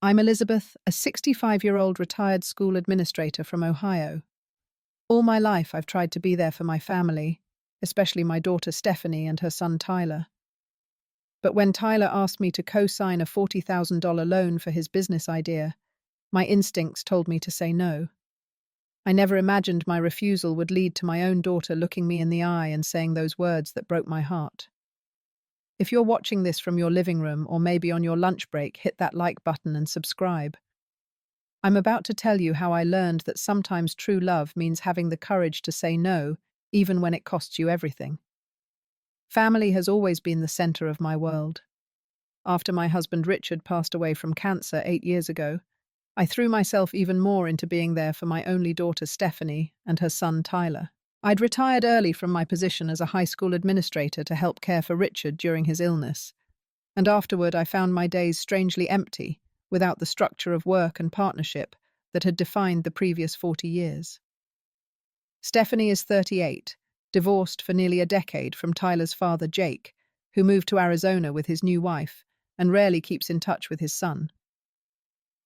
I'm Elizabeth, a 65-year-old retired school administrator from Ohio. All my life, I've tried to be there for my family, especially my daughter Stephanie and her son Tyler. But when Tyler asked me to co-sign a $40,000 loan for his business idea, my instincts told me to say no. I never imagined my refusal would lead to my own daughter looking me in the eye and saying those words that broke my heart. If you're watching this from your living room or maybe on your lunch break, hit that like button and subscribe. I'm about to tell you how I learned that sometimes true love means having the courage to say no, even when it costs you everything. Family has always been the center of my world. After my husband Richard passed away from cancer 8 years ago, I threw myself even more into being there for my only daughter Stephanie and her son Tyler. I'd retired early from my position as a high school administrator to help care for Richard during his illness, and afterward I found my days strangely empty, without the structure of work and partnership that had defined the previous 40 years. Stephanie is 38, divorced for nearly a decade from Tyler's father Jake, who moved to Arizona with his new wife and rarely keeps in touch with his son.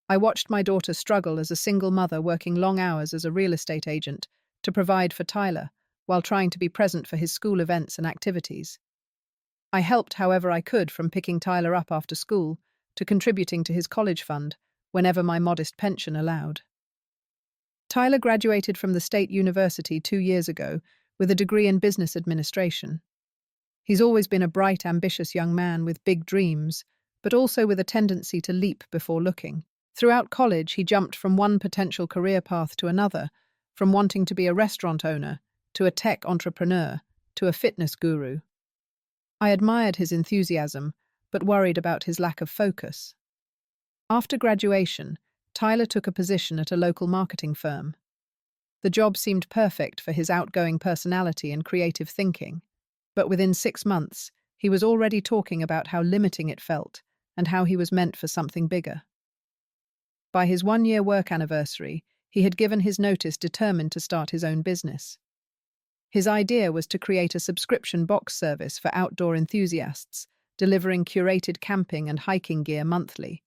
I watched my daughter struggle as a single mother working long hours as a real estate agent to provide for Tyler while trying to be present for his school events and activities. I helped however I could, from picking Tyler up after school to contributing to his college fund whenever my modest pension allowed. Tyler graduated from the State University 2 years ago with a degree in business administration. He's always been a bright, ambitious young man with big dreams, but also with a tendency to leap before looking. Throughout college, he jumped from one potential career path to another, from wanting to be a restaurant owner, to a tech entrepreneur, to a fitness guru. I admired his enthusiasm, but worried about his lack of focus. After graduation, Tyler took a position at a local marketing firm. The job seemed perfect for his outgoing personality and creative thinking, but within 6 months, he was already talking about how limiting it felt and how he was meant for something bigger. By his 1-year work anniversary, he had given his notice, determined to start his own business. His idea was to create a subscription box service for outdoor enthusiasts, delivering curated camping and hiking gear monthly.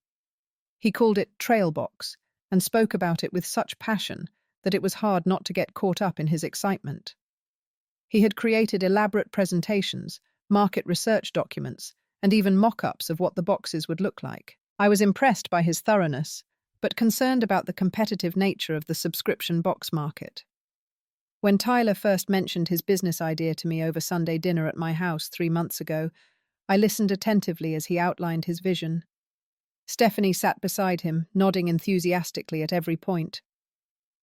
He called it Trailbox and spoke about it with such passion that it was hard not to get caught up in his excitement. He had created elaborate presentations, market research documents, and even mock-ups of what the boxes would look like. I was impressed by his thoroughness, but concerned about the competitive nature of the subscription box market. When Tyler first mentioned his business idea to me over Sunday dinner at my house 3 months ago, I listened attentively as he outlined his vision. Stephanie sat beside him, nodding enthusiastically at every point.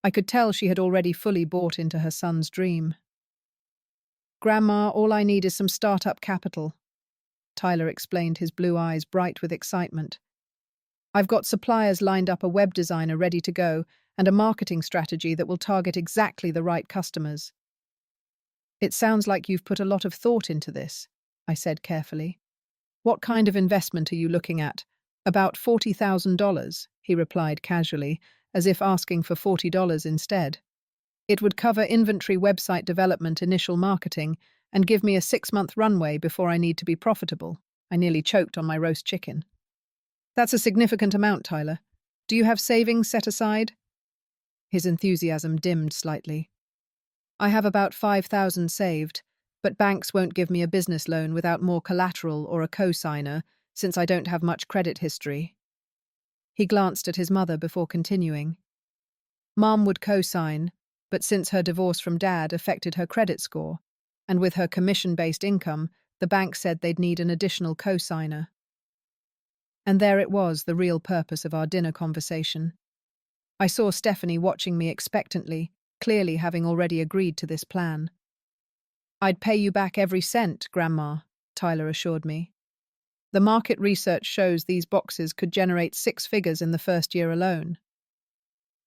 I could tell she had already fully bought into her son's dream. "Grandma, all I need is some startup capital," Tyler explained, his blue eyes bright with excitement. "I've got suppliers lined up, a web designer ready to go, and a marketing strategy that will target exactly the right customers." "It sounds like you've put a lot of thought into this," I said carefully. "What kind of investment are you looking at?" "About $40,000, he replied casually, as if asking for $40 instead. "It would cover inventory, website development, initial marketing, and give me a 6-month runway before I need to be profitable." I nearly choked on my roast chicken. "That's a significant amount, Tyler. Do you have savings set aside?" His enthusiasm dimmed slightly. "I have about 5,000 saved, but banks won't give me a business loan without more collateral or a co-signer, since I don't have much credit history." He glanced at his mother before continuing. "Mom would co-sign, but since her divorce from Dad affected her credit score, and with her commission-based income, the bank said they'd need an additional co-signer." And there it was, the real purpose of our dinner conversation. I saw Stephanie watching me expectantly, clearly having already agreed to this plan. "I'd pay you back every cent, Grandma," Tyler assured me. "The market research shows these boxes could generate 6 figures in the first year alone."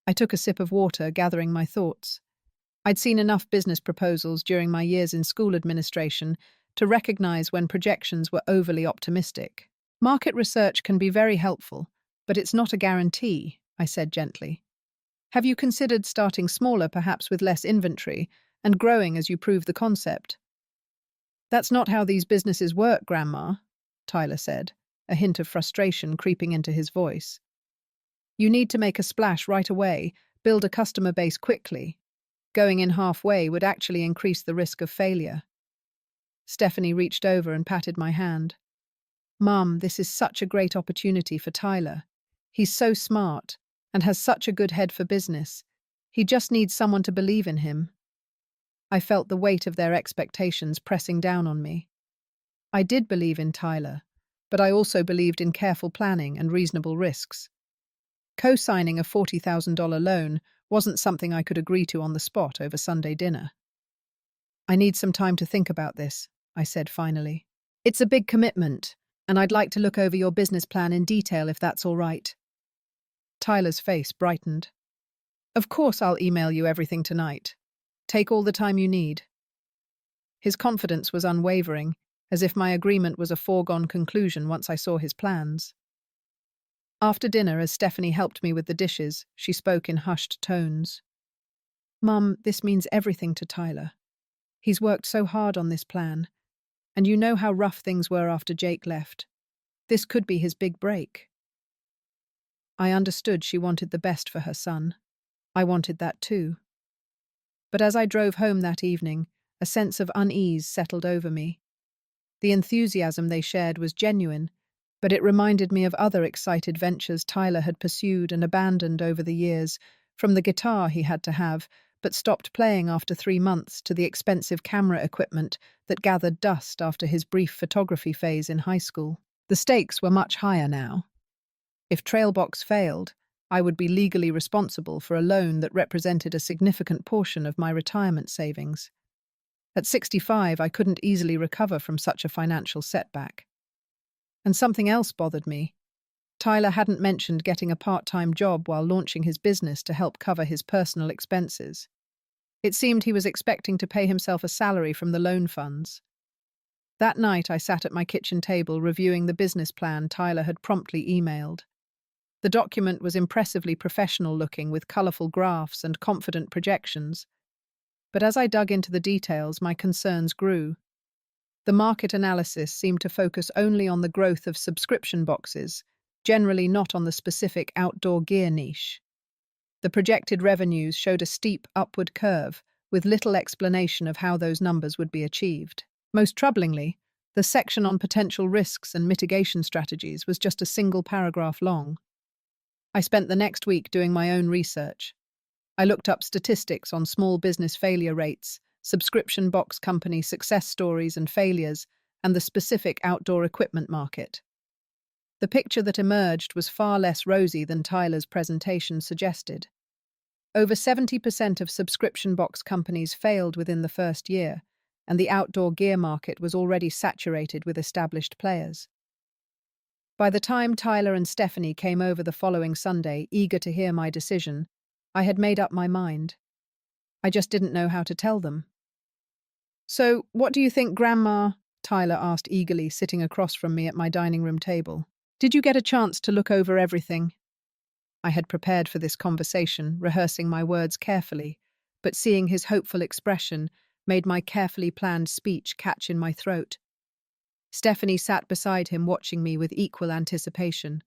I took a sip of water, gathering my thoughts. I'd seen enough business proposals during my years in school administration to recognize when projections were overly optimistic. "Market research can be very helpful, but it's not a guarantee," I said gently. "Have you considered starting smaller, perhaps with less inventory, and growing as you prove the concept?" "That's not how these businesses work, Grandma," Tyler said, a hint of frustration creeping into his voice. You need to make a splash right away, build a customer base quickly. Going in halfway would actually increase the risk of failure. Stephanie reached over and patted my hand. Mum, this is such a great opportunity for Tyler. He's so smart and has such a good head for business. He just needs someone to believe in him. I felt the weight of their expectations pressing down on me. I did believe in Tyler, but I also believed in careful planning and reasonable risks. Co-signing a $40,000 loan wasn't something I could agree to on the spot over Sunday dinner. I need some time to think about this, I said finally. It's a big commitment, and I'd like to look over your business plan in detail if that's all right. Tyler's face brightened. Of course I'll email you everything tonight. Take all the time you need. His confidence was unwavering, as if my agreement was a foregone conclusion once I saw his plans. After dinner, as Stephanie helped me with the dishes, she spoke in hushed tones. Mum, this means everything to Tyler. He's worked so hard on this plan, and you know how rough things were after Jake left. This could be his big break. I understood she wanted the best for her son. I wanted that too. But as I drove home that evening, a sense of unease settled over me. The enthusiasm they shared was genuine, but it reminded me of other excited ventures Tyler had pursued and abandoned over the years, from the guitar he had to have, but stopped playing after 3 months, to the expensive camera equipment that gathered dust after his brief photography phase in high school. The stakes were much higher now. If Trailbox failed, I would be legally responsible for a loan that represented a significant portion of my retirement savings. At 65, I couldn't easily recover from such a financial setback. And something else bothered me. Tyler hadn't mentioned getting a part-time job while launching his business to help cover his personal expenses. It seemed he was expecting to pay himself a salary from the loan funds. That night, I sat at my kitchen table reviewing the business plan Tyler had promptly emailed. The document was impressively professional-looking, with colourful graphs and confident projections. But as I dug into the details, my concerns grew. The market analysis seemed to focus only on the growth of subscription boxes, generally not on the specific outdoor gear niche. The projected revenues showed a steep upward curve, with little explanation of how those numbers would be achieved. Most troublingly, the section on potential risks and mitigation strategies was just a single paragraph long. I spent the next week doing my own research. I looked up statistics on small business failure rates, subscription box company success stories and failures, and the specific outdoor equipment market. The picture that emerged was far less rosy than Tyler's presentation suggested. Over 70% of subscription box companies failed within the first year, and the outdoor gear market was already saturated with established players. By the time Tyler and Stephanie came over the following Sunday, eager to hear my decision, I had made up my mind. I just didn't know how to tell them. So, what do you think, Grandma? Tyler asked eagerly, sitting across from me at my dining room table. Did you get a chance to look over everything? I had prepared for this conversation, rehearsing my words carefully, but seeing his hopeful expression made my carefully planned speech catch in my throat. Stephanie sat beside him, watching me with equal anticipation.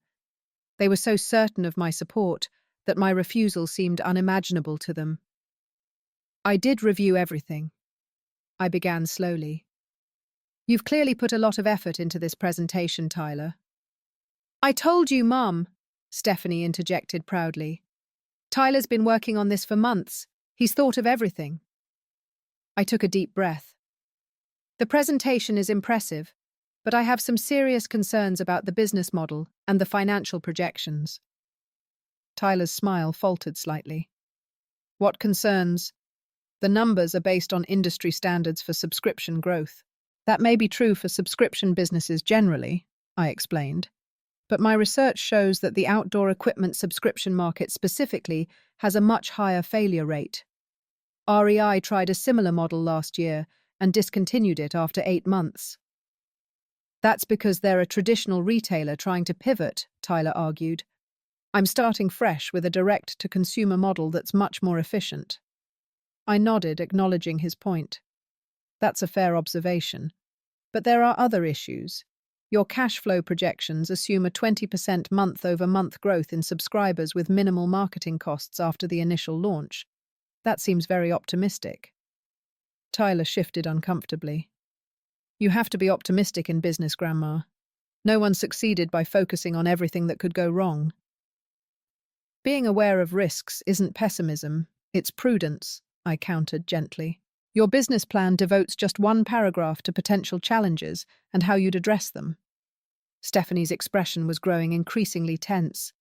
They were so certain of my support that my refusal seemed unimaginable to them. I did review everything. I began slowly. You've clearly put a lot of effort into this presentation, Tyler. I told you, Mum, Stephanie interjected proudly. Tyler's been working on this for months. He's thought of everything. I took a deep breath. The presentation is impressive, but I have some serious concerns about the business model and the financial projections. Tyler's smile faltered slightly. What concerns? The numbers are based on industry standards for subscription growth. That may be true for subscription businesses generally, I explained, but my research shows that the outdoor equipment subscription market specifically has a much higher failure rate. REI tried a similar model last year and discontinued it after 8 months. That's because they're a traditional retailer trying to pivot, Tyler argued. I'm starting fresh with a direct-to-consumer model that's much more efficient. I nodded, acknowledging his point. That's a fair observation. But there are other issues. Your cash flow projections assume a 20% month-over-month growth in subscribers with minimal marketing costs after the initial launch. That seems very optimistic. Tyler shifted uncomfortably. You have to be optimistic in business, Grandma. No one succeeded by focusing on everything that could go wrong. Being aware of risks isn't pessimism, it's prudence, I countered gently. Your business plan devotes just one paragraph to potential challenges and how you'd address them. Stephanie's expression was growing increasingly tense.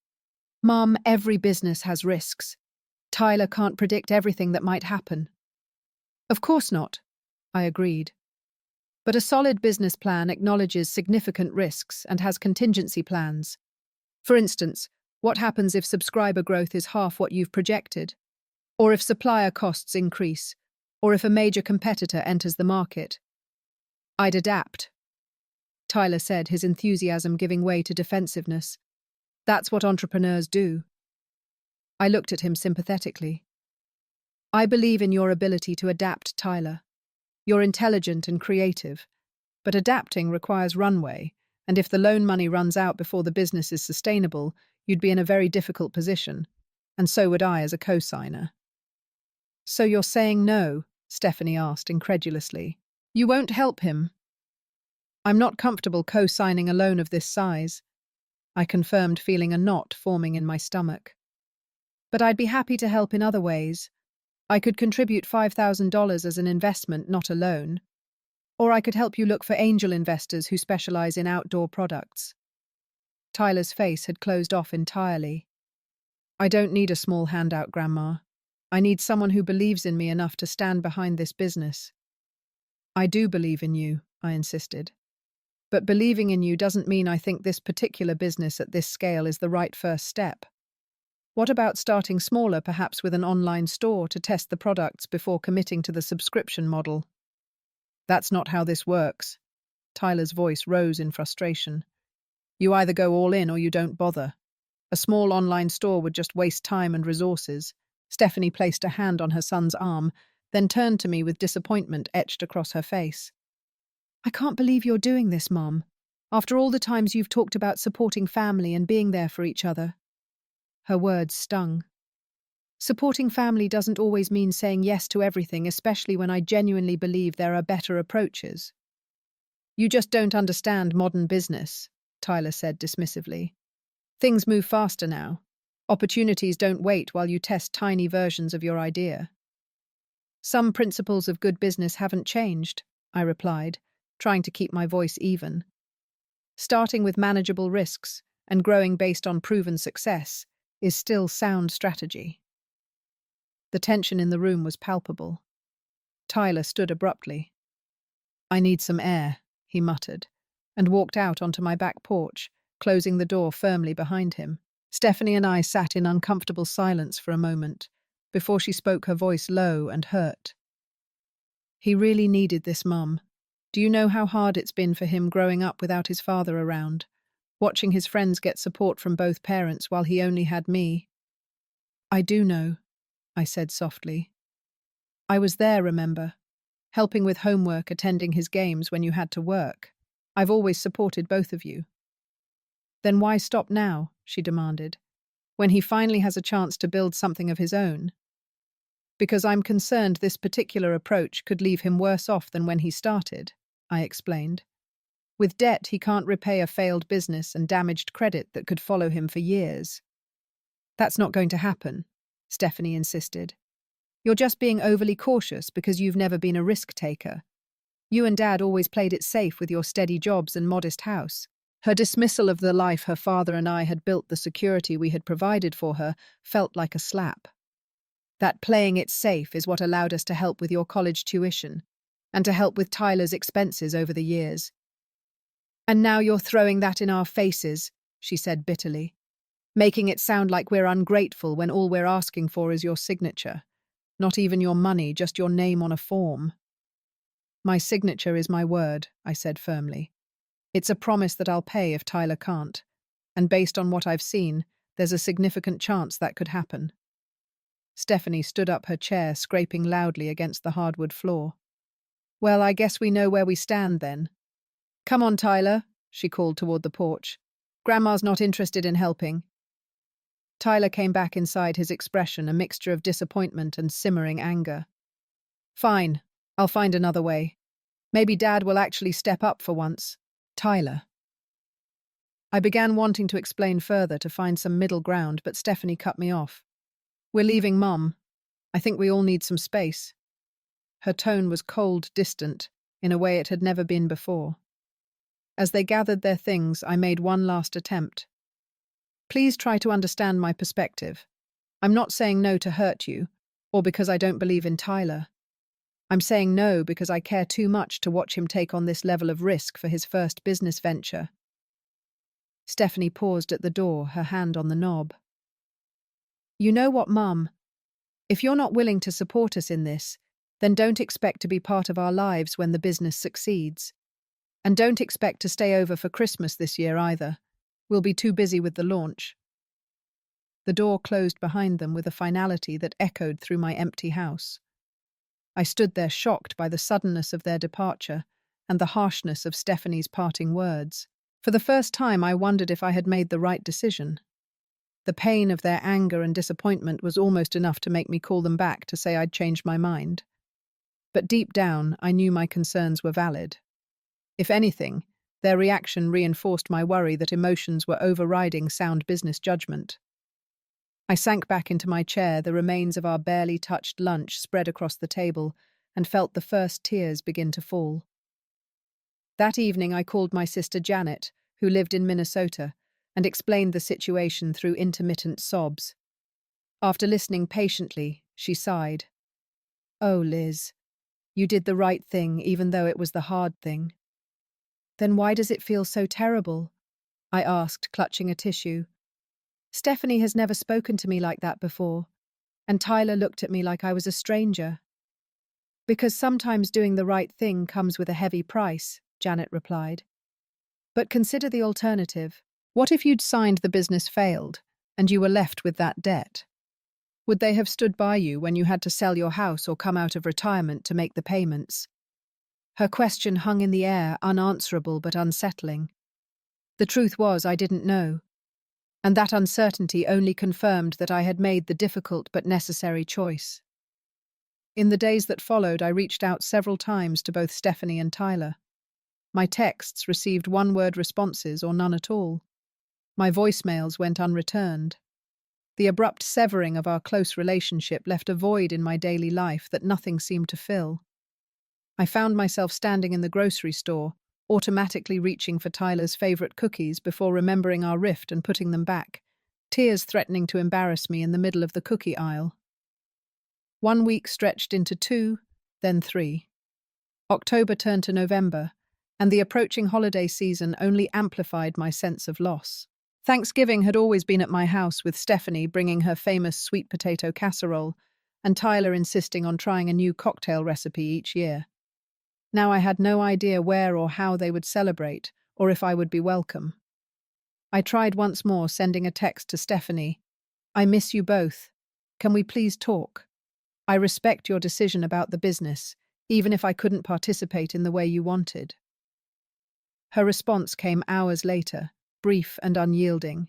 Mom, every business has risks. Tyler can't predict everything that might happen. Of course not, I agreed. But a solid business plan acknowledges significant risks and has contingency plans. For instance, what happens if subscriber growth is half what you've projected? Or if supplier costs increase? Or if a major competitor enters the market? I'd adapt, Tyler said, his enthusiasm giving way to defensiveness. That's what entrepreneurs do. I looked at him sympathetically. I believe in your ability to adapt, Tyler. You're intelligent and creative, but adapting requires runway, and if the loan money runs out before the business is sustainable, you'd be in a very difficult position, and so would I as a co-signer. So you're saying no? Stephanie asked incredulously. You won't help him? I'm not comfortable co-signing a loan of this size, I confirmed, feeling a knot forming in my stomach. But I'd be happy to help in other ways. I could contribute $5,000 as an investment, not a loan. Or I could help you look for angel investors who specialize in outdoor products. Tyler's face had closed off entirely. I don't need a small handout, Grandma. I need someone who believes in me enough to stand behind this business. I do believe in you, I insisted. But believing in you doesn't mean I think this particular business at this scale is the right first step. What about starting smaller, perhaps with an online store to test the products before committing to the subscription model? That's not how this works. Tyler's voice rose in frustration. You either go all in or you don't bother. A small online store would just waste time and resources. Stephanie placed a hand on her son's arm, then turned to me with disappointment etched across her face. I can't believe you're doing this, Mom. After all the times you've talked about supporting family and being there for each other. Her words stung. Supporting family doesn't always mean saying yes to everything, especially when I genuinely believe there are better approaches. You just don't understand modern business, Tyler said dismissively. Things move faster now. Opportunities don't wait while you test tiny versions of your idea. Some principles of good business haven't changed, I replied, trying to keep my voice even. Starting with manageable risks and growing based on proven success is still sound strategy. The tension in the room was palpable. Tyler stood abruptly. I need some air, he muttered, and walked out onto my back porch, closing the door firmly behind him. Stephanie and I sat in uncomfortable silence for a moment, before she spoke, her voice low and hurt. He really needed this, Mum. Do you know how hard it's been for him growing up without his father around, watching his friends get support from both parents while he only had me? I do know, I said softly. I was there, remember, helping with homework, attending his games when you had to work. I've always supported both of you. Then why stop now, she demanded, when he finally has a chance to build something of his own? Because I'm concerned this particular approach could leave him worse off than when he started, I explained. With debt, he can't repay a failed business and damaged credit that could follow him for years. That's not going to happen, Stephanie insisted. You're just being overly cautious because you've never been a risk taker. You and Dad always played it safe with your steady jobs and modest house. Her dismissal of the life her father and I had built, the security we had provided for her, felt like a slap. That playing it safe is what allowed us to help with your college tuition and to help with Tyler's expenses over the years. And now you're throwing that in our faces, she said bitterly, making it sound like we're ungrateful when all we're asking for is your signature. Not even your money, just your name on a form. My signature is my word, I said firmly. It's a promise that I'll pay if Tyler can't, and based on what I've seen, there's a significant chance that could happen. Stephanie stood up, her chair scraping loudly against the hardwood floor. Well, I guess we know where we stand then. Come on, Tyler, she called toward the porch. Grandma's not interested in helping. Tyler came back inside, his expression a mixture of disappointment and simmering anger. Fine, I'll find another way. Maybe Dad will actually step up for once. Tyler. I began wanting to explain further to find some middle ground, but Stephanie cut me off. We're leaving, Mum. I think we all need some space. Her tone was cold, distant, in a way it had never been before. As they gathered their things, I made one last attempt. Please try to understand my perspective. I'm not saying no to hurt you, or because I don't believe in Tyler. I'm saying no because I care too much to watch him take on this level of risk for his first business venture. Stephanie paused at the door, her hand on the knob. You know what, Mum? If you're not willing to support us in this, then don't expect to be part of our lives when the business succeeds. And don't expect to stay over for Christmas this year either. We'll be too busy with the launch. The door closed behind them with a finality that echoed through my empty house. I stood there shocked by the suddenness of their departure and the harshness of Stephanie's parting words. For the first time, I wondered if I had made the right decision. The pain of their anger and disappointment was almost enough to make me call them back to say I'd changed my mind. But deep down, I knew my concerns were valid. If anything, their reaction reinforced my worry that emotions were overriding sound business judgment. I sank back into my chair, the remains of our barely touched lunch spread across the table, and felt the first tears begin to fall. That evening I called my sister Janet, who lived in Minnesota, and explained the situation through intermittent sobs. After listening patiently, she sighed. Oh, Liz, you did the right thing even though it was the hard thing. Then why does it feel so terrible? I asked, clutching a tissue. Stephanie has never spoken to me like that before, and Tyler looked at me like I was a stranger. Because sometimes doing the right thing comes with a heavy price, Janet replied. But consider the alternative. What if you'd signed the business failed, and you were left with that debt? Would they have stood by you when you had to sell your house or come out of retirement to make the payments? Her question hung in the air, unanswerable but unsettling. The truth was, I didn't know. And that uncertainty only confirmed that I had made the difficult but necessary choice. In the days that followed, I reached out several times to both Stephanie and Tyler. My texts received one-word responses or none at all. My voicemails went unreturned. The abrupt severing of our close relationship left a void in my daily life that nothing seemed to fill. I found myself standing in the grocery store, automatically reaching for Tyler's favorite cookies before remembering our rift and putting them back, tears threatening to embarrass me in the middle of the cookie aisle. 1 week stretched into 2, then 3. October turned to November, and the approaching holiday season only amplified my sense of loss. Thanksgiving had always been at my house, with Stephanie bringing her famous sweet potato casserole and Tyler insisting on trying a new cocktail recipe each year. Now I had no idea where or how they would celebrate, or if I would be welcome. I tried once more, sending a text to Stephanie. I miss you both. Can we please talk? I respect your decision about the business, even if I couldn't participate in the way you wanted. Her response came hours later, brief and unyielding.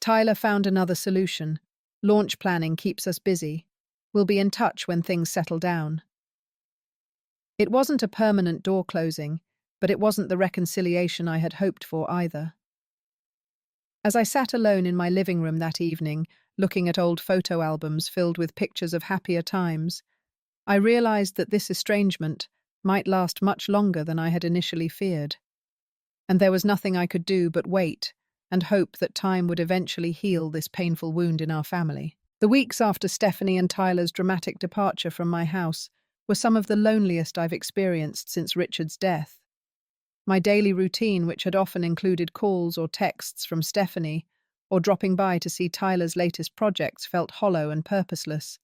Tyler found another solution. Launch planning keeps us busy. We'll be in touch when things settle down. It wasn't a permanent door closing, but it wasn't the reconciliation I had hoped for either. As I sat alone in my living room that evening, looking at old photo albums filled with pictures of happier times, I realized that this estrangement might last much longer than I had initially feared. And there was nothing I could do but wait and hope that time would eventually heal this painful wound in our family. The weeks after Stephanie and Tyler's dramatic departure from my house were some of the loneliest I've experienced since Richard's death. My daily routine, which had often included calls or texts from Stephanie, or dropping by to see Tyler's latest projects, felt hollow and purposeless.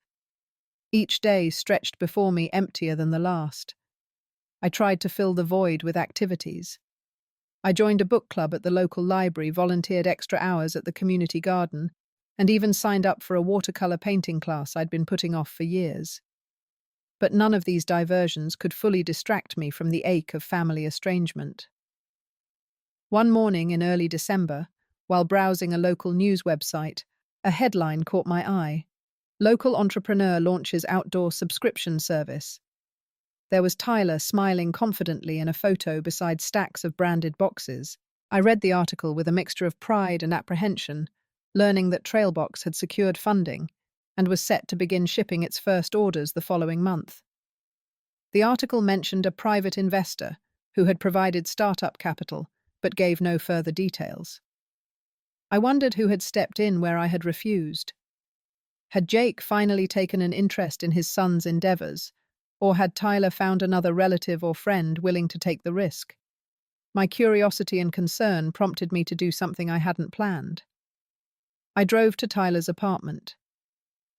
Each day stretched before me emptier than the last. I tried to fill the void with activities. I joined a book club at the local library, volunteered extra hours at the community garden, and even signed up for a watercolor painting class I'd been putting off for years. But none of these diversions could fully distract me from the ache of family estrangement. One morning in early December, while browsing a local news website, a headline caught my eye. Local entrepreneur launches outdoor subscription service. There was Tyler smiling confidently in a photo beside stacks of branded boxes. I read the article with a mixture of pride and apprehension, learning that Trailbox had secured funding and was set to begin shipping its first orders the following month. The article mentioned a private investor who had provided startup capital but gave no further details. I wondered who had stepped in where I had refused. Had Jake finally taken an interest in his son's endeavors, or had Tyler found another relative or friend willing to take the risk? My curiosity and concern prompted me to do something I hadn't planned. I drove to Tyler's apartment.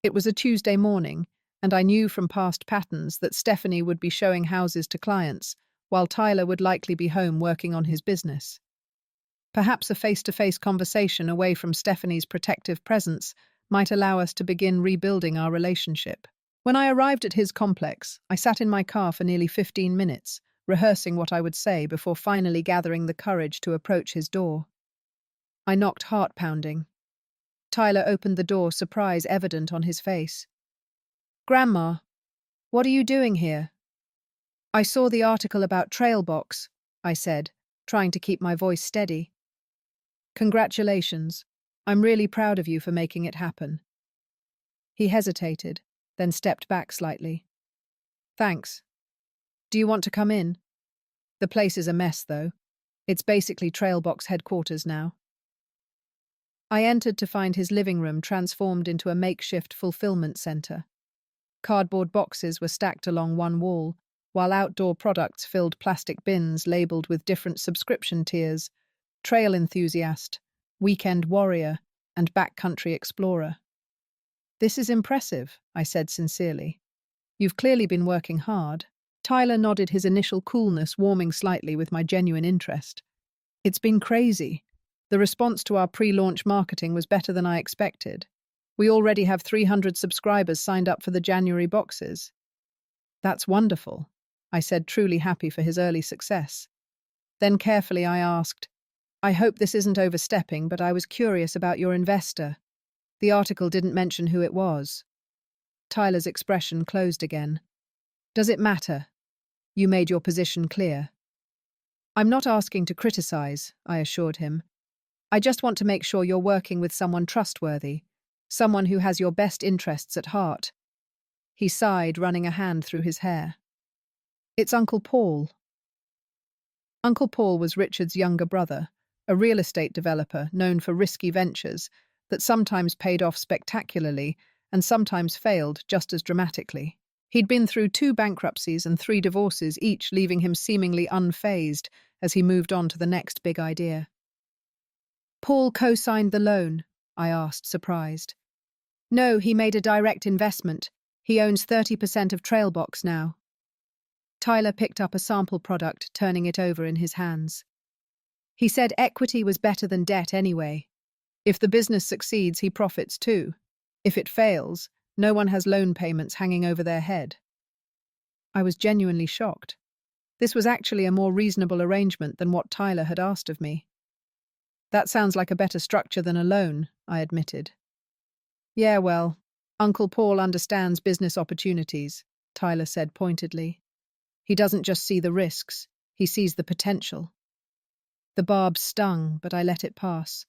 It was a Tuesday morning, and I knew from past patterns that Stephanie would be showing houses to clients, while Tyler would likely be home working on his business. Perhaps a face-to-face conversation away from Stephanie's protective presence might allow us to begin rebuilding our relationship. When I arrived at his complex, I sat in my car for nearly 15 minutes, rehearsing what I would say before finally gathering the courage to approach his door. I knocked, heart-pounding. Tyler opened the door, surprise evident on his face. "Grandma, what are you doing here?" "I saw the article about Trailbox," I said, trying to keep my voice steady. "Congratulations. I'm really proud of you for making it happen." He hesitated, then stepped back slightly. "Thanks. Do you want to come in? The place is a mess, though. It's basically Trailbox headquarters now." I entered to find his living room transformed into a makeshift fulfillment center. Cardboard boxes were stacked along one wall, while outdoor products filled plastic bins labeled with different subscription tiers: Trail Enthusiast, Weekend Warrior, and Backcountry Explorer. "This is impressive," I said sincerely. "You've clearly been working hard." Tyler nodded, his initial coolness warming slightly with my genuine interest. "It's been crazy. The response to our pre-launch marketing was better than I expected. We already have 300 subscribers signed up for the January boxes." "That's wonderful," I said, truly happy for his early success. Then carefully I asked, "I hope this isn't overstepping, but I was curious about your investor. The article didn't mention who it was." Tyler's expression closed again. "Does it matter? You made your position clear." "I'm not asking to criticize," I assured him. "I just want to make sure you're working with someone trustworthy, someone who has your best interests at heart." He sighed, running a hand through his hair. "It's Uncle Paul." Uncle Paul was Richard's younger brother, a real estate developer known for risky ventures that sometimes paid off spectacularly and sometimes failed just as dramatically. He'd been through 2 bankruptcies and 3 divorces, each leaving him seemingly unfazed as he moved on to the next big idea. "Paul co-signed the loan?" I asked, surprised. "No, he made a direct investment. He owns 30% of Trailbox now." Tyler picked up a sample product, turning it over in his hands. "He said equity was better than debt anyway. If the business succeeds, he profits too. If it fails, no one has loan payments hanging over their head." I was genuinely shocked. This was actually a more reasonable arrangement than what Tyler had asked of me. "That sounds like a better structure than a loan," I admitted. "Yeah, well, Uncle Paul understands business opportunities," Tyler said pointedly. "He doesn't just see the risks, he sees the potential." The barb stung, but I let it pass.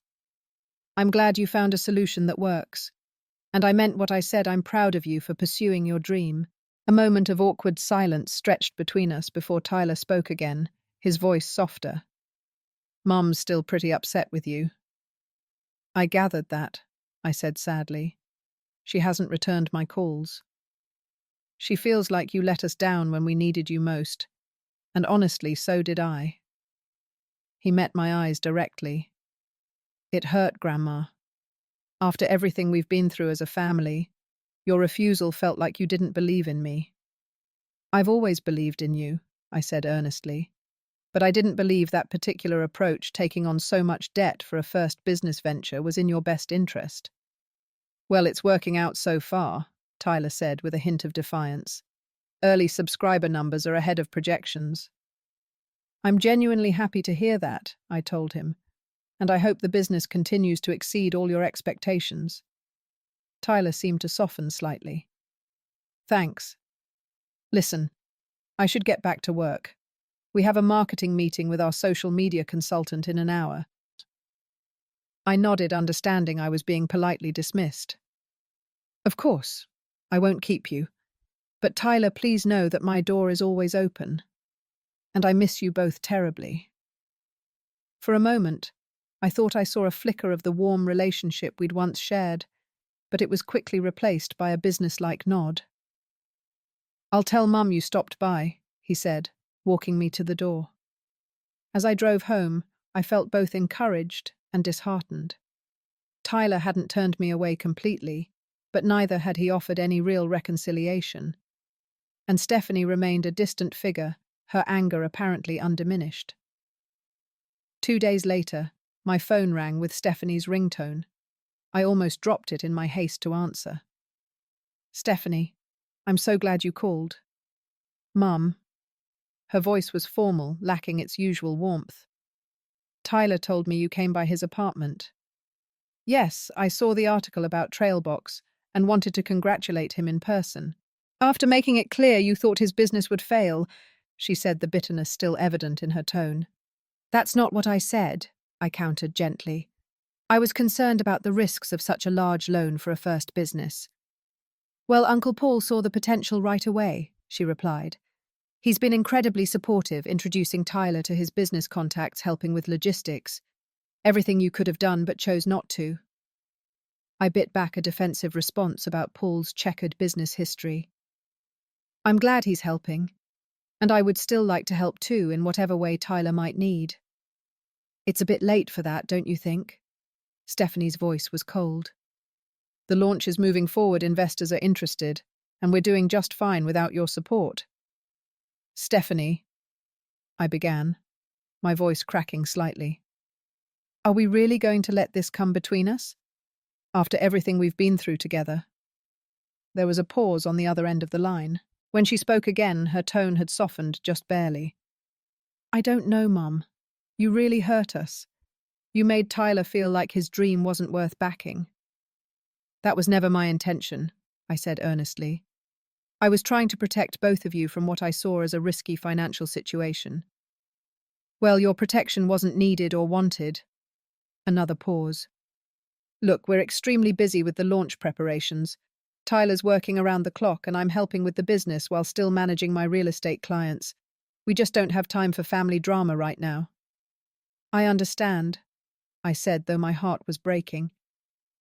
"I'm glad you found a solution that works. And I meant what I said. I'm proud of you for pursuing your dream." A moment of awkward silence stretched between us before Tyler spoke again, his voice softer. "Mum's still pretty upset with you." "I gathered that," I said sadly. "She hasn't returned my calls." "She feels like you let us down when we needed you most. And honestly, so did I." He met my eyes directly. "It hurt, Grandma. After everything we've been through as a family, your refusal felt like you didn't believe in me." "I've always believed in you," I said earnestly. "But I didn't believe that particular approach, taking on so much debt for a first business venture, was in your best interest." "Well, it's working out so far," Tyler said with a hint of defiance. "Early subscriber numbers are ahead of projections." I'm genuinely happy to hear that, I told him, and I hope the business continues to exceed all your expectations. Tyler seemed to soften slightly. Thanks. Listen, I should get back to work. We have a marketing meeting with our social media consultant in an hour. I nodded, understanding I was being politely dismissed. Of course, I won't keep you. But Tyler, please know that my door is always open. And I miss you both terribly. For a moment, I thought I saw a flicker of the warm relationship we'd once shared, but it was quickly replaced by a businesslike nod. I'll tell Mum you stopped by, he said, walking me to the door. As I drove home, I felt both encouraged and disheartened. Tyler hadn't turned me away completely, but neither had he offered any real reconciliation. And Stephanie remained a distant figure, her anger apparently undiminished. 2 days later, my phone rang with Stephanie's ringtone. I almost dropped it in my haste to answer. Stephanie, I'm so glad you called. Mum. Her voice was formal, lacking its usual warmth. Tyler told me you came by his apartment. Yes, I saw the article about Trailbox and wanted to congratulate him in person. After making it clear you thought his business would fail, she said, the bitterness still evident in her tone. That's not what I said, I countered gently. I was concerned about the risks of such a large loan for a first business. Well, Uncle Paul saw the potential right away, she replied. He's been incredibly supportive, introducing Tyler to his business contacts, helping with logistics. Everything you could have done but chose not to. I bit back a defensive response about Paul's checkered business history. I'm glad he's helping, and I would still like to help too in whatever way Tyler might need. It's a bit late for that, don't you think? Stephanie's voice was cold. The launch is moving forward, investors are interested, and we're doing just fine without your support. Stephanie, I began, my voice cracking slightly. Are we really going to let this come between us? After everything we've been through together? There was a pause on the other end of the line. When she spoke again, her tone had softened just barely. I don't know, Mum. You really hurt us. You made Tyler feel like his dream wasn't worth backing. That was never my intention, I said earnestly. I was trying to protect both of you from what I saw as a risky financial situation. Well, your protection wasn't needed or wanted. Another pause. Look, we're extremely busy with the launch preparations. Tyler's working around the clock and I'm helping with the business while still managing my real estate clients. We just don't have time for family drama right now. I understand, I said, though my heart was breaking.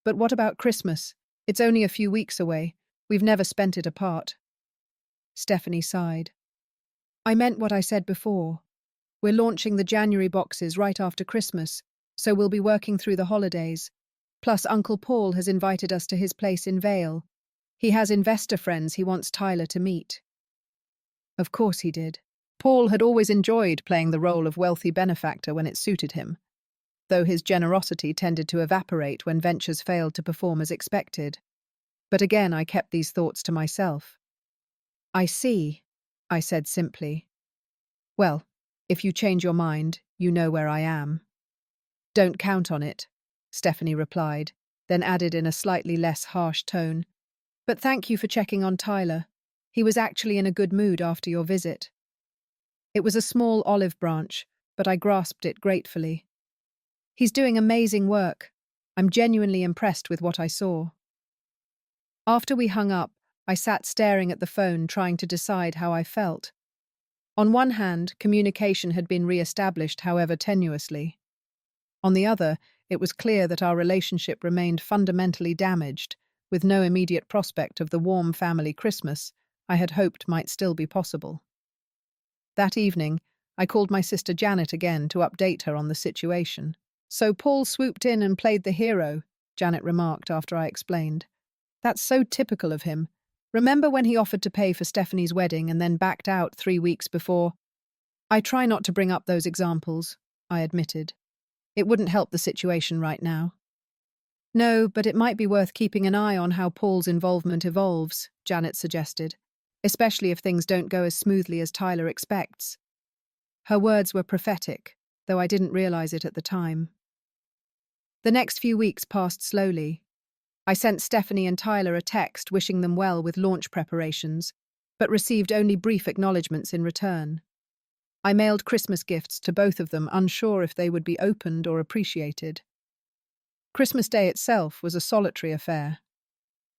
But what about Christmas? It's only a few weeks away. We've never spent it apart. Stephanie sighed. I meant what I said before. We're launching the January boxes right after Christmas, so we'll be working through the holidays. Plus, Uncle Paul has invited us to his place in Vale. He has investor friends he wants Tyler to meet. Of course he did. Paul had always enjoyed playing the role of wealthy benefactor when it suited him, though his generosity tended to evaporate when ventures failed to perform as expected. But again, I kept these thoughts to myself. I see, I said simply. Well, if you change your mind, you know where I am. Don't count on it, Stephanie replied, then added in a slightly less harsh tone. But thank you for checking on Tyler. He was actually in a good mood after your visit. It was a small olive branch, but I grasped it gratefully. He's doing amazing work. I'm genuinely impressed with what I saw. After we hung up, I sat staring at the phone, trying to decide how I felt. On one hand, communication had been re-established, however tenuously. On the other, it was clear that our relationship remained fundamentally damaged, with no immediate prospect of the warm family Christmas I had hoped might still be possible. That evening, I called my sister Janet again to update her on the situation. So Paul swooped in and played the hero, Janet remarked after I explained. That's so typical of him. Remember when he offered to pay for Stephanie's wedding and then backed out 3 weeks before? I try not to bring up those examples, I admitted. It wouldn't help the situation right now. No, but it might be worth keeping an eye on how Paul's involvement evolves, Janet suggested, especially if things don't go as smoothly as Tyler expects. Her words were prophetic, though I didn't realize it at the time. The next few weeks passed slowly. I sent Stephanie and Tyler a text wishing them well with launch preparations, but received only brief acknowledgements in return. I mailed Christmas gifts to both of them, unsure if they would be opened or appreciated. Christmas Day itself was a solitary affair.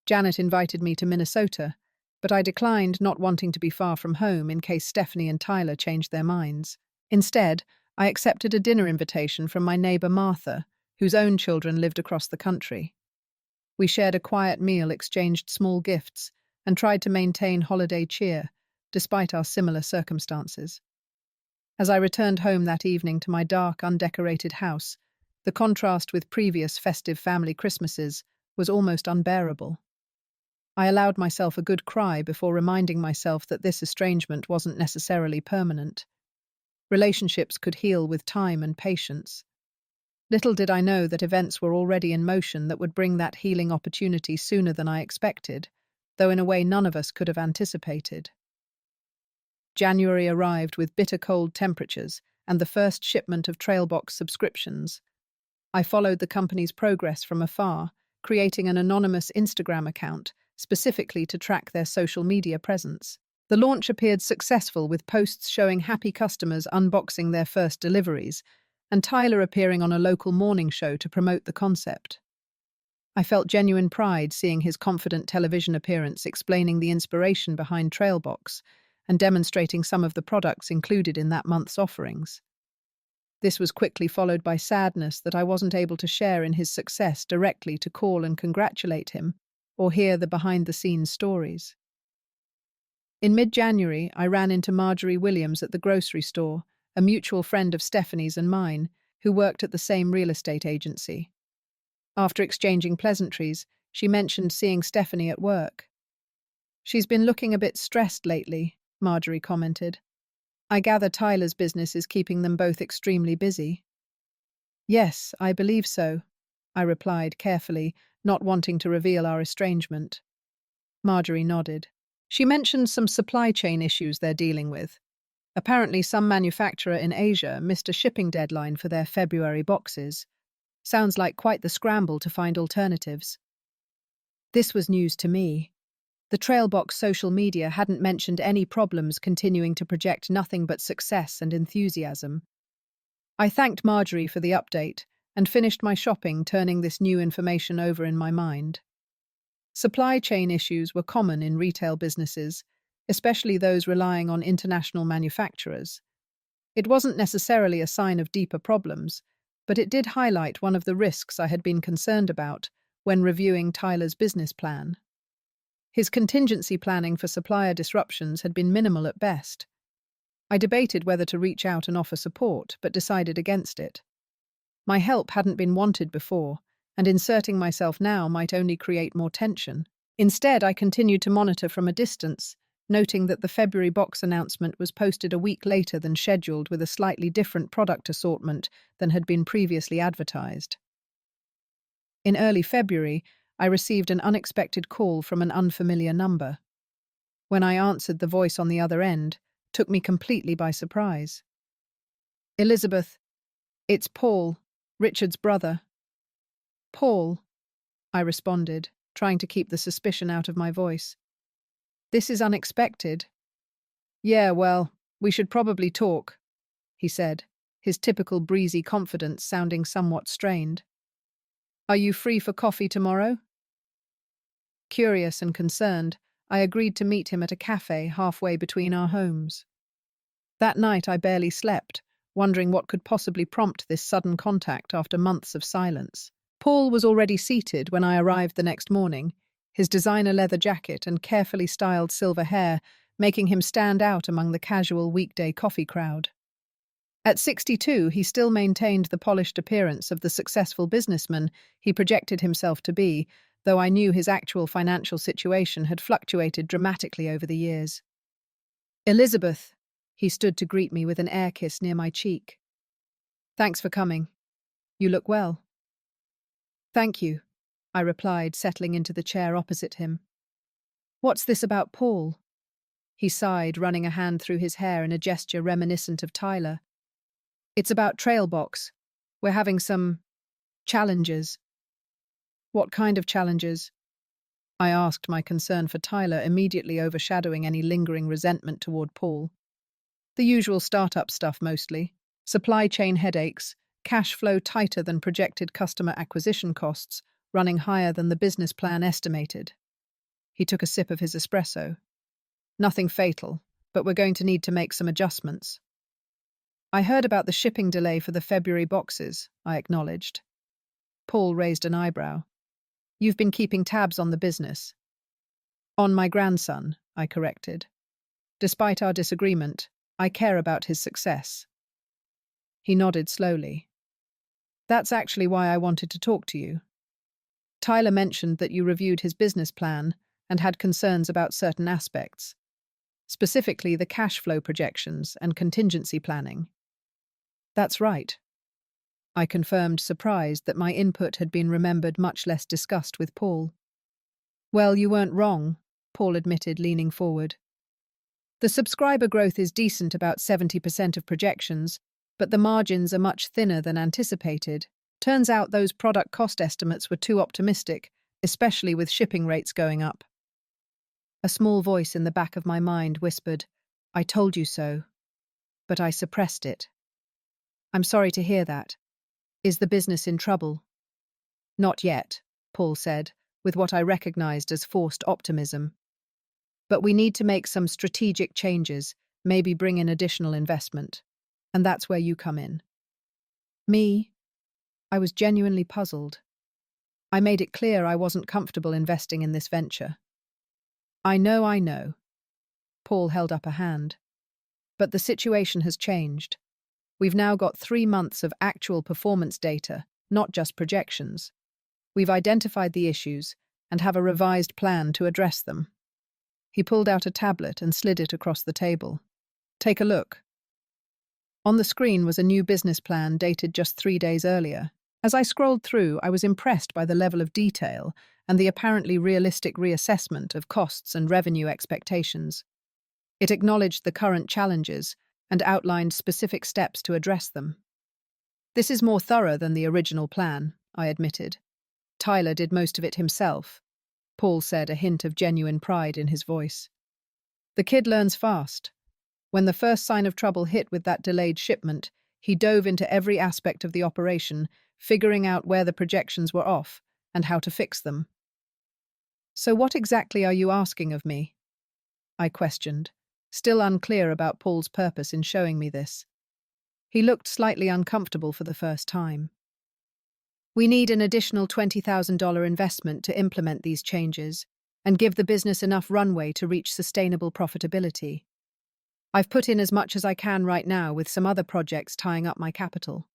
Janet invited me to Minnesota, but I declined, not wanting to be far from home in case Stephanie and Tyler changed their minds. Instead, I accepted a dinner invitation from my neighbor Martha, whose own children lived across the country. We shared a quiet meal, exchanged small gifts, and tried to maintain holiday cheer, despite our similar circumstances. As I returned home that evening to my dark, undecorated house, the contrast with previous festive family Christmases was almost unbearable. I allowed myself a good cry before reminding myself that this estrangement wasn't necessarily permanent. Relationships could heal with time and patience. Little did I know that events were already in motion that would bring that healing opportunity sooner than I expected, though in a way none of us could have anticipated. January arrived with bitter cold temperatures and the first shipment of Trailbox subscriptions. I followed the company's progress from afar, creating an anonymous Instagram account specifically to track their social media presence. The launch appeared successful, with posts showing happy customers unboxing their first deliveries, and Tyler appearing on a local morning show to promote the concept. I felt genuine pride seeing his confident television appearance explaining the inspiration behind Trailbox and demonstrating some of the products included in that month's offerings. This was quickly followed by sadness that I wasn't able to share in his success directly to call and congratulate him or hear the behind-the-scenes stories. In mid-January, I ran into Marjorie Williams at the grocery store, a mutual friend of Stephanie's and mine, who worked at the same real estate agency. After exchanging pleasantries, she mentioned seeing Stephanie at work. "She's been looking a bit stressed lately," Marjorie commented. "I gather Tyler's business is keeping them both extremely busy." "Yes, I believe so," I replied carefully, not wanting to reveal our estrangement. Marjorie nodded. She mentioned some supply chain issues they're dealing with. Apparently, some manufacturer in Asia missed a shipping deadline for their February boxes. Sounds like quite the scramble to find alternatives. This was news to me. The Trailbox social media hadn't mentioned any problems, continuing to project nothing but success and enthusiasm. I thanked Marjorie for the update and finished my shopping, turning this new information over in my mind. Supply chain issues were common in retail businesses, especially those relying on international manufacturers. It wasn't necessarily a sign of deeper problems, but it did highlight one of the risks I had been concerned about when reviewing Tyler's business plan. His contingency planning for supplier disruptions had been minimal at best. I debated whether to reach out and offer support, but decided against it. My help hadn't been wanted before, and inserting myself now might only create more tension. Instead, I continued to monitor from a distance, noting that the February box announcement was posted a week later than scheduled, with a slightly different product assortment than had been previously advertised. In early February, I received an unexpected call from an unfamiliar number. When I answered, the voice on the other end took me completely by surprise. "Elizabeth, it's Paul, Richard's brother." "Paul," I responded, trying to keep the suspicion out of my voice. "This is unexpected." "Yeah, well, we should probably talk," he said, his typical breezy confidence sounding somewhat strained. "Are you free for coffee tomorrow?" Curious and concerned, I agreed to meet him at a cafe halfway between our homes. That night I barely slept, wondering what could possibly prompt this sudden contact after months of silence. Paul was already seated when I arrived the next morning, his designer leather jacket and carefully styled silver hair making him stand out among the casual weekday coffee crowd. At 62, he still maintained the polished appearance of the successful businessman he projected himself to be, though I knew his actual financial situation had fluctuated dramatically over the years. "Elizabeth," he stood to greet me with an air kiss near my cheek. "Thanks for coming. You look well." "Thank you," I replied, settling into the chair opposite him. "What's this about Paul?" He sighed, running a hand through his hair in a gesture reminiscent of Tyler. It's about Trailbox. We're having some challenges. What kind of challenges? I asked, my concern for Tyler immediately overshadowing any lingering resentment toward Paul. The usual startup stuff mostly. Supply chain headaches, cash flow tighter than projected customer acquisition costs, running higher than the business plan estimated. He took a sip of his espresso. Nothing fatal, but we're going to need to make some adjustments. I heard about the shipping delay for the February boxes, I acknowledged. Paul raised an eyebrow. You've been keeping tabs on the business. On my grandson, I corrected. Despite our disagreement, I care about his success. He nodded slowly. That's actually why I wanted to talk to you. Tyler mentioned that you reviewed his business plan and had concerns about certain aspects, specifically the cash flow projections and contingency planning. That's right. I confirmed, surprised that my input had been remembered, much less discussed with Paul. Well, you weren't wrong, Paul admitted, leaning forward. The subscriber growth is decent, about 70% of projections, but the margins are much thinner than anticipated. Turns out those product cost estimates were too optimistic, especially with shipping rates going up. A small voice in the back of my mind whispered, I told you so. But I suppressed it. I'm sorry to hear that. Is the business in trouble? Not yet, Paul said, with what I recognized as forced optimism. But we need to make some strategic changes, maybe bring in additional investment. And that's where you come in. Me? I was genuinely puzzled. I made it clear I wasn't comfortable investing in this venture. I know. Paul held up a hand. But the situation has changed. We've now got 3 months of actual performance data, not just projections. We've identified the issues and have a revised plan to address them. He pulled out a tablet and slid it across the table. Take a look. On the screen was a new business plan dated just 3 days earlier. As I scrolled through, I was impressed by the level of detail and the apparently realistic reassessment of costs and revenue expectations. It acknowledged the current challenges and outlined specific steps to address them. This is more thorough than the original plan, I admitted. Tyler did most of it himself, Paul said, a hint of genuine pride in his voice. The kid learns fast. When the first sign of trouble hit with that delayed shipment, he dove into every aspect of the operation, figuring out where the projections were off and how to fix them. So what exactly are you asking of me? I questioned, still unclear about Paul's purpose in showing me this. He looked slightly uncomfortable for the first time. We need an additional $20,000 investment to implement these changes and give the business enough runway to reach sustainable profitability. I've put in as much as I can right now, with some other projects tying up my capital.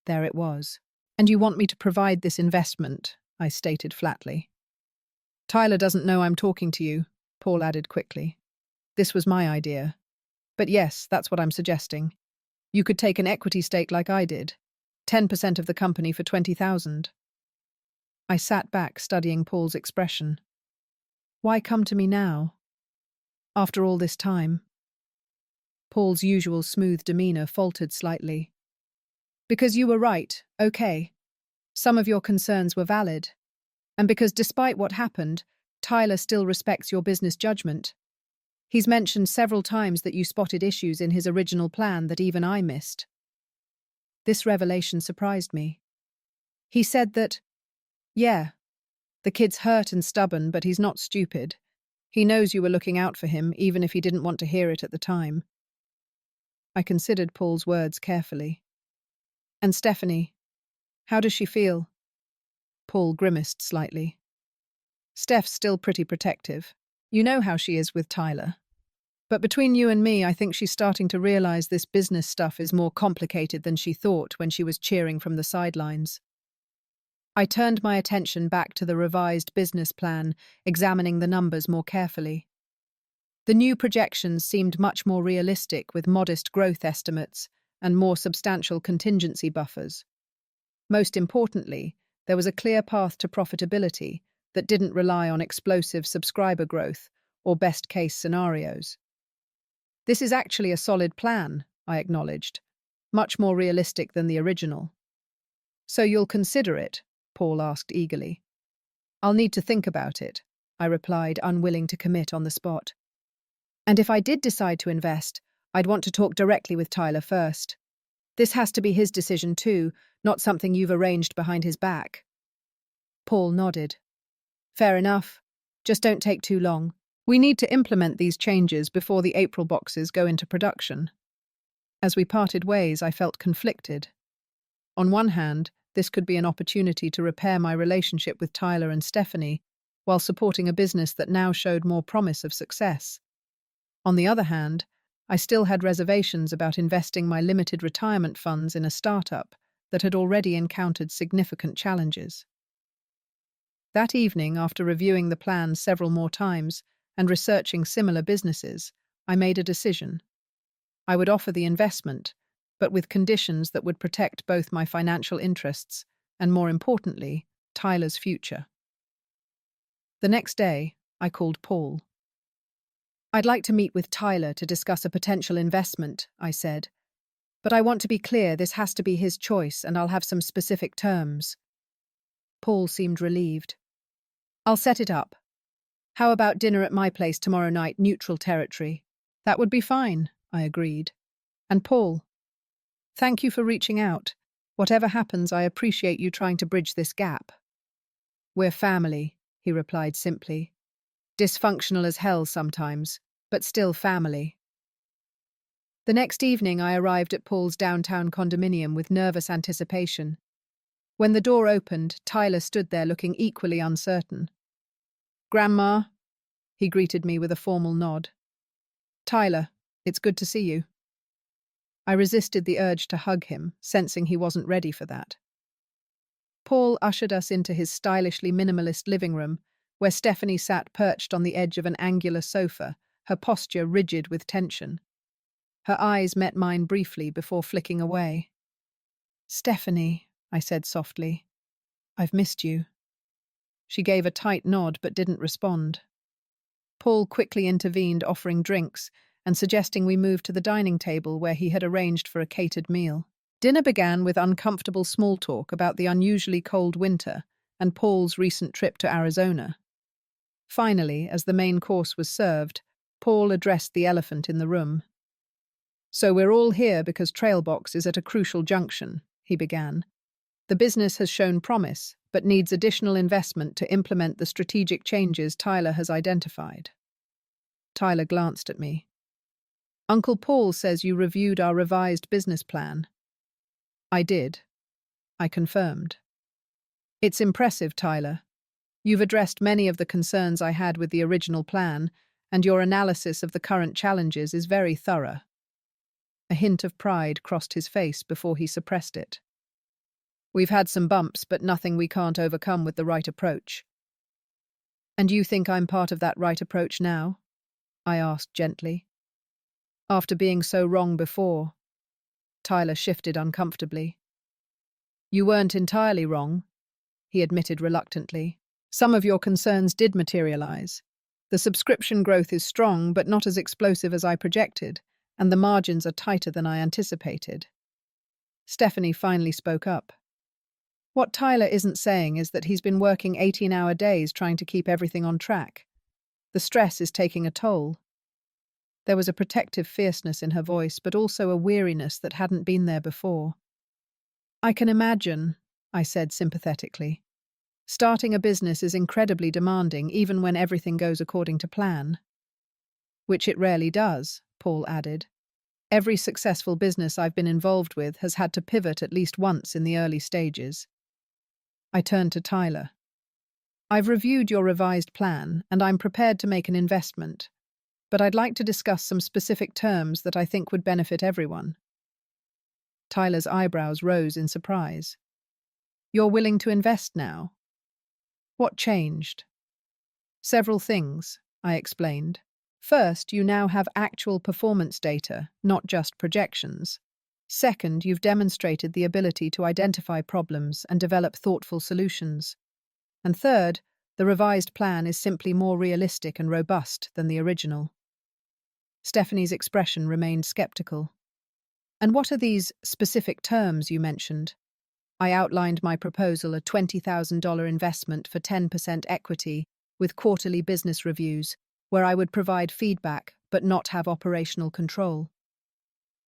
There it was. And you want me to provide this investment, I stated flatly. Tyler doesn't know I'm talking to you, Paul added quickly. This was my idea. But yes, that's what I'm suggesting. You could take an equity stake like I did, 10% of the company for $20,000. I sat back, studying Paul's expression. Why come to me now? After all this time? Paul's usual smooth demeanor faltered slightly. Because you were right, okay. Some of your concerns were valid. And because despite what happened, Tyler still respects your business judgment. He's mentioned several times that you spotted issues in his original plan that even I missed. This revelation surprised me. He said that, yeah, the kid's hurt and stubborn, but he's not stupid. He knows you were looking out for him, even if he didn't want to hear it at the time. I considered Paul's words carefully. And Stephanie, how does she feel? Paul grimaced slightly. Steph's still pretty protective. You know how she is with Tyler. But between you and me, I think she's starting to realize this business stuff is more complicated than she thought when she was cheering from the sidelines. I turned my attention back to the revised business plan, examining the numbers more carefully. The new projections seemed much more realistic, with modest growth estimates and more substantial contingency buffers. Most importantly, there was a clear path to profitability that didn't rely on explosive subscriber growth or best-case scenarios. This is actually a solid plan, I acknowledged, much more realistic than the original. So you'll consider it? Paul asked eagerly. I'll need to think about it, I replied, unwilling to commit on the spot. And if I did decide to invest, I'd want to talk directly with Tyler first. This has to be his decision too, not something you've arranged behind his back. Paul nodded. Fair enough. Just don't take too long. We need to implement these changes before the April boxes go into production. As we parted ways, I felt conflicted. On one hand, this could be an opportunity to repair my relationship with Tyler and Stephanie, while supporting a business that now showed more promise of success. On the other hand, I still had reservations about investing my limited retirement funds in a startup that had already encountered significant challenges. That evening, after reviewing the plan several more times and researching similar businesses, I made a decision. I would offer the investment, but with conditions that would protect both my financial interests and, more importantly, Tyler's future. The next day, I called Paul. I'd like to meet with Tyler to discuss a potential investment, I said. But I want to be clear, this has to be his choice and I'll have some specific terms. Paul seemed relieved. I'll set it up. How about dinner at my place tomorrow night, neutral territory? That would be fine, I agreed. And Paul, thank you for reaching out. Whatever happens, I appreciate you trying to bridge this gap. We're family, he replied simply. Dysfunctional as hell sometimes, but still family. The next evening I arrived at Paul's downtown condominium with nervous anticipation. When the door opened, Tyler stood there looking equally uncertain. Grandma, he greeted me with a formal nod. Tyler, it's good to see you. I resisted the urge to hug him, sensing he wasn't ready for that. Paul ushered us into his stylishly minimalist living room, where Stephanie sat perched on the edge of an angular sofa, her posture rigid with tension. Her eyes met mine briefly before flicking away. Stephanie, I said softly, I've missed you. She gave a tight nod but didn't respond. Paul quickly intervened, offering drinks and suggesting we move to the dining table where he had arranged for a catered meal. Dinner began with uncomfortable small talk about the unusually cold winter and Paul's recent trip to Arizona. Finally, as the main course was served, Paul addressed the elephant in the room. So we're all here because Trailbox is at a crucial junction, he began. The business has shown promise, but needs additional investment to implement the strategic changes Tyler has identified. Tyler glanced at me. Uncle Paul says you reviewed our revised business plan. I did. I confirmed. It's impressive, Tyler. You've addressed many of the concerns I had with the original plan, and your analysis of the current challenges is very thorough. A hint of pride crossed his face before he suppressed it. We've had some bumps, but nothing we can't overcome with the right approach. And you think I'm part of that right approach now? I asked gently. After being so wrong before. Tyler shifted uncomfortably. You weren't entirely wrong, he admitted reluctantly. Some of your concerns did materialize. The subscription growth is strong, but not as explosive as I projected, and the margins are tighter than I anticipated. Stephanie finally spoke up. What Tyler isn't saying is that he's been working 18-hour days trying to keep everything on track. The stress is taking a toll. There was a protective fierceness in her voice, but also a weariness that hadn't been there before. I can imagine, I said sympathetically. Starting a business is incredibly demanding, even when everything goes according to plan. Which it rarely does, Paul added. Every successful business I've been involved with has had to pivot at least once in the early stages. I turned to Tyler. I've reviewed your revised plan, and I'm prepared to make an investment, but I'd like to discuss some specific terms that I think would benefit everyone. Tyler's eyebrows rose in surprise. You're willing to invest now? What changed? Several things, I explained. First, you now have actual performance data, not just projections. Second, you've demonstrated the ability to identify problems and develop thoughtful solutions. And third, The revised plan is simply more realistic and robust than the original. Stephanie's expression remained skeptical. And what are these specific terms you mentioned? I outlined my proposal, a $20,000 investment for 10% equity with quarterly business reviews, where I would provide feedback but not have operational control.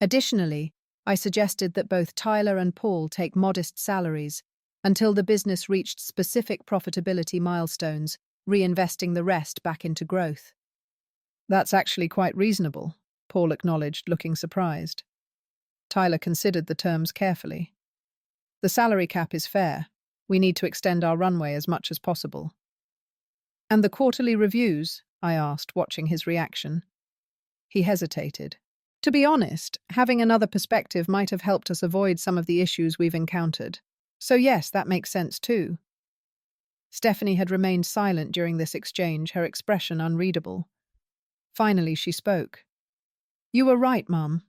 Additionally, I suggested that both Tyler and Paul take modest salaries until the business reached specific profitability milestones, reinvesting the rest back into growth. That's actually quite reasonable, Paul acknowledged, looking surprised. Tyler considered the terms carefully. The salary cap is fair. We need to extend our runway as much as possible. And the quarterly reviews? I asked, watching his reaction. He hesitated. To be honest, having another perspective might have helped us avoid some of the issues we've encountered. So yes, that makes sense too. Stephanie had remained silent during this exchange, her expression unreadable. Finally, she spoke. You were right, Mum.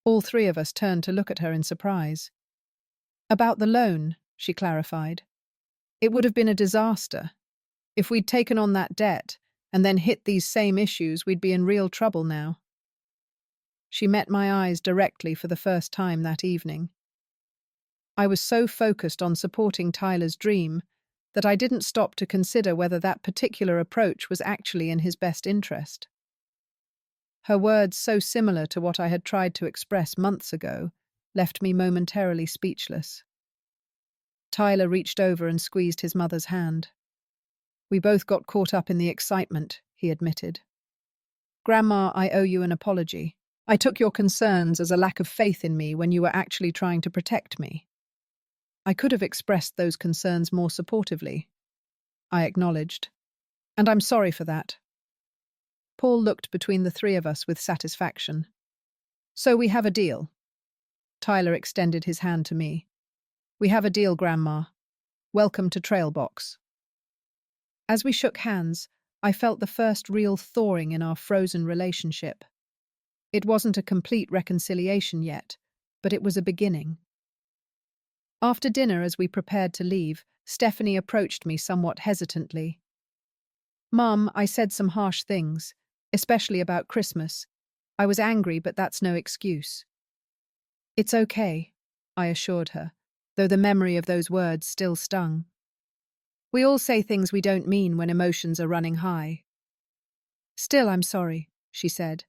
All three of us turned to look at her in surprise. About the loan, she clarified. It would have been a disaster. If we'd taken on that debt and then hit these same issues, we'd be in real trouble now. She met my eyes directly for the first time that evening. I was so focused on supporting Tyler's dream that I didn't stop to consider whether that particular approach was actually in his best interest. Her words, so similar to what I had tried to express months ago, left me momentarily speechless. Tyler reached over and squeezed his mother's hand. We both got caught up in the excitement, he admitted. Grandma, I owe you an apology. I took your concerns as a lack of faith in me when you were actually trying to protect me. I could have expressed those concerns more supportively, I acknowledged. And I'm sorry for that. Paul looked between the three of us with satisfaction. So we have a deal. Tyler extended his hand to me. We have a deal, Grandma. Welcome to Trailbox. As we shook hands, I felt the first real thawing in our frozen relationship. It wasn't a complete reconciliation yet, but it was a beginning. After dinner, as we prepared to leave, Stephanie approached me somewhat hesitantly. Mum, I said some harsh things, especially about Christmas. I was angry, but that's no excuse. It's okay, I assured her, though the memory of those words still stung. We all say things we don't mean when emotions are running high. Still, I'm sorry, she said,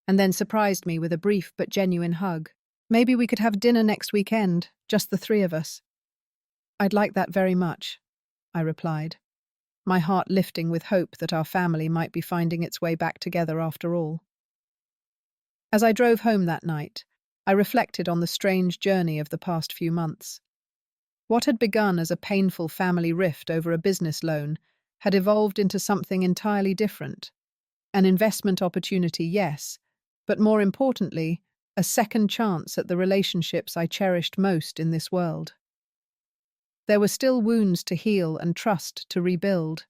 and then surprised me with a brief but genuine hug. Maybe we could have dinner next weekend, just the three of us. I'd like that very much, I replied, my heart lifting with hope that our family might be finding its way back together after all. As I drove home that night, I reflected on the strange journey of the past few months. What had begun as a painful family rift over a business loan had evolved into something entirely different. An investment opportunity, yes, but more importantly, a second chance at the relationships I cherished most in this world. There were still wounds to heal and trust to rebuild,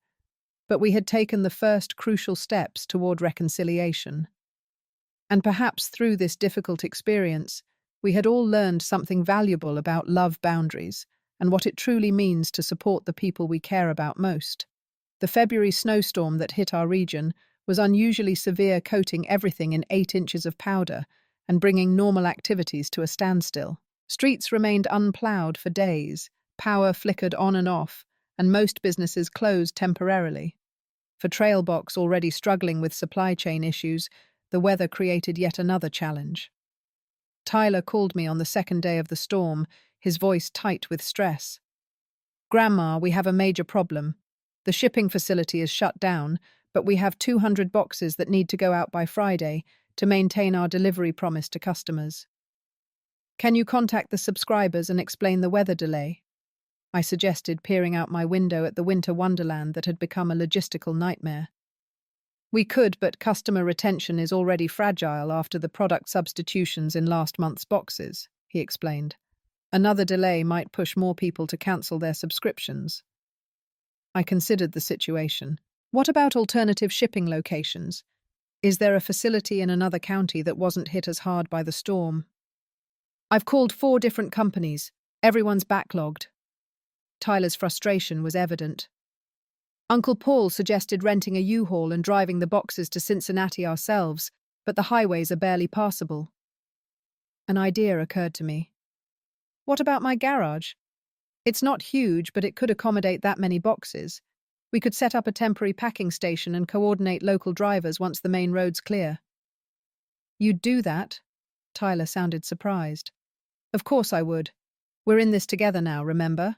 but we had taken the first crucial steps toward reconciliation. And perhaps through this difficult experience, we had all learned something valuable about love boundaries and what it truly means to support the people we care about most. The February snowstorm that hit our region was unusually severe, coating everything in 8 inches of powder and bringing normal activities to a standstill. Streets remained unplowed for days, power flickered on and off, and most businesses closed temporarily. For Trailbox, already struggling with supply chain issues, the weather created yet another challenge. Tyler called me on the second day of the storm, his voice tight with stress. Grandma, we have a major problem. The shipping facility is shut down, but we have 200 boxes that need to go out by Friday to maintain our delivery promise to customers. Can you contact the subscribers and explain the weather delay? I suggested, peering out my window at the winter wonderland that had become a logistical nightmare. We could, but customer retention is already fragile after the product substitutions in last month's boxes, he explained. Another delay might push more people to cancel their subscriptions. I considered the situation. What about alternative shipping locations? Is there a facility in another county that wasn't hit as hard by the storm? I've called 4 different companies. Everyone's backlogged. Tyler's frustration was evident. Uncle Paul suggested renting a U-Haul and driving the boxes to Cincinnati ourselves, but the highways are barely passable. An idea occurred to me. What about my garage? It's not huge, but it could accommodate that many boxes. We could set up a temporary packing station and coordinate local drivers once the main road's clear. You'd do that? Tyler sounded surprised. Of course I would. We're in this together now, remember?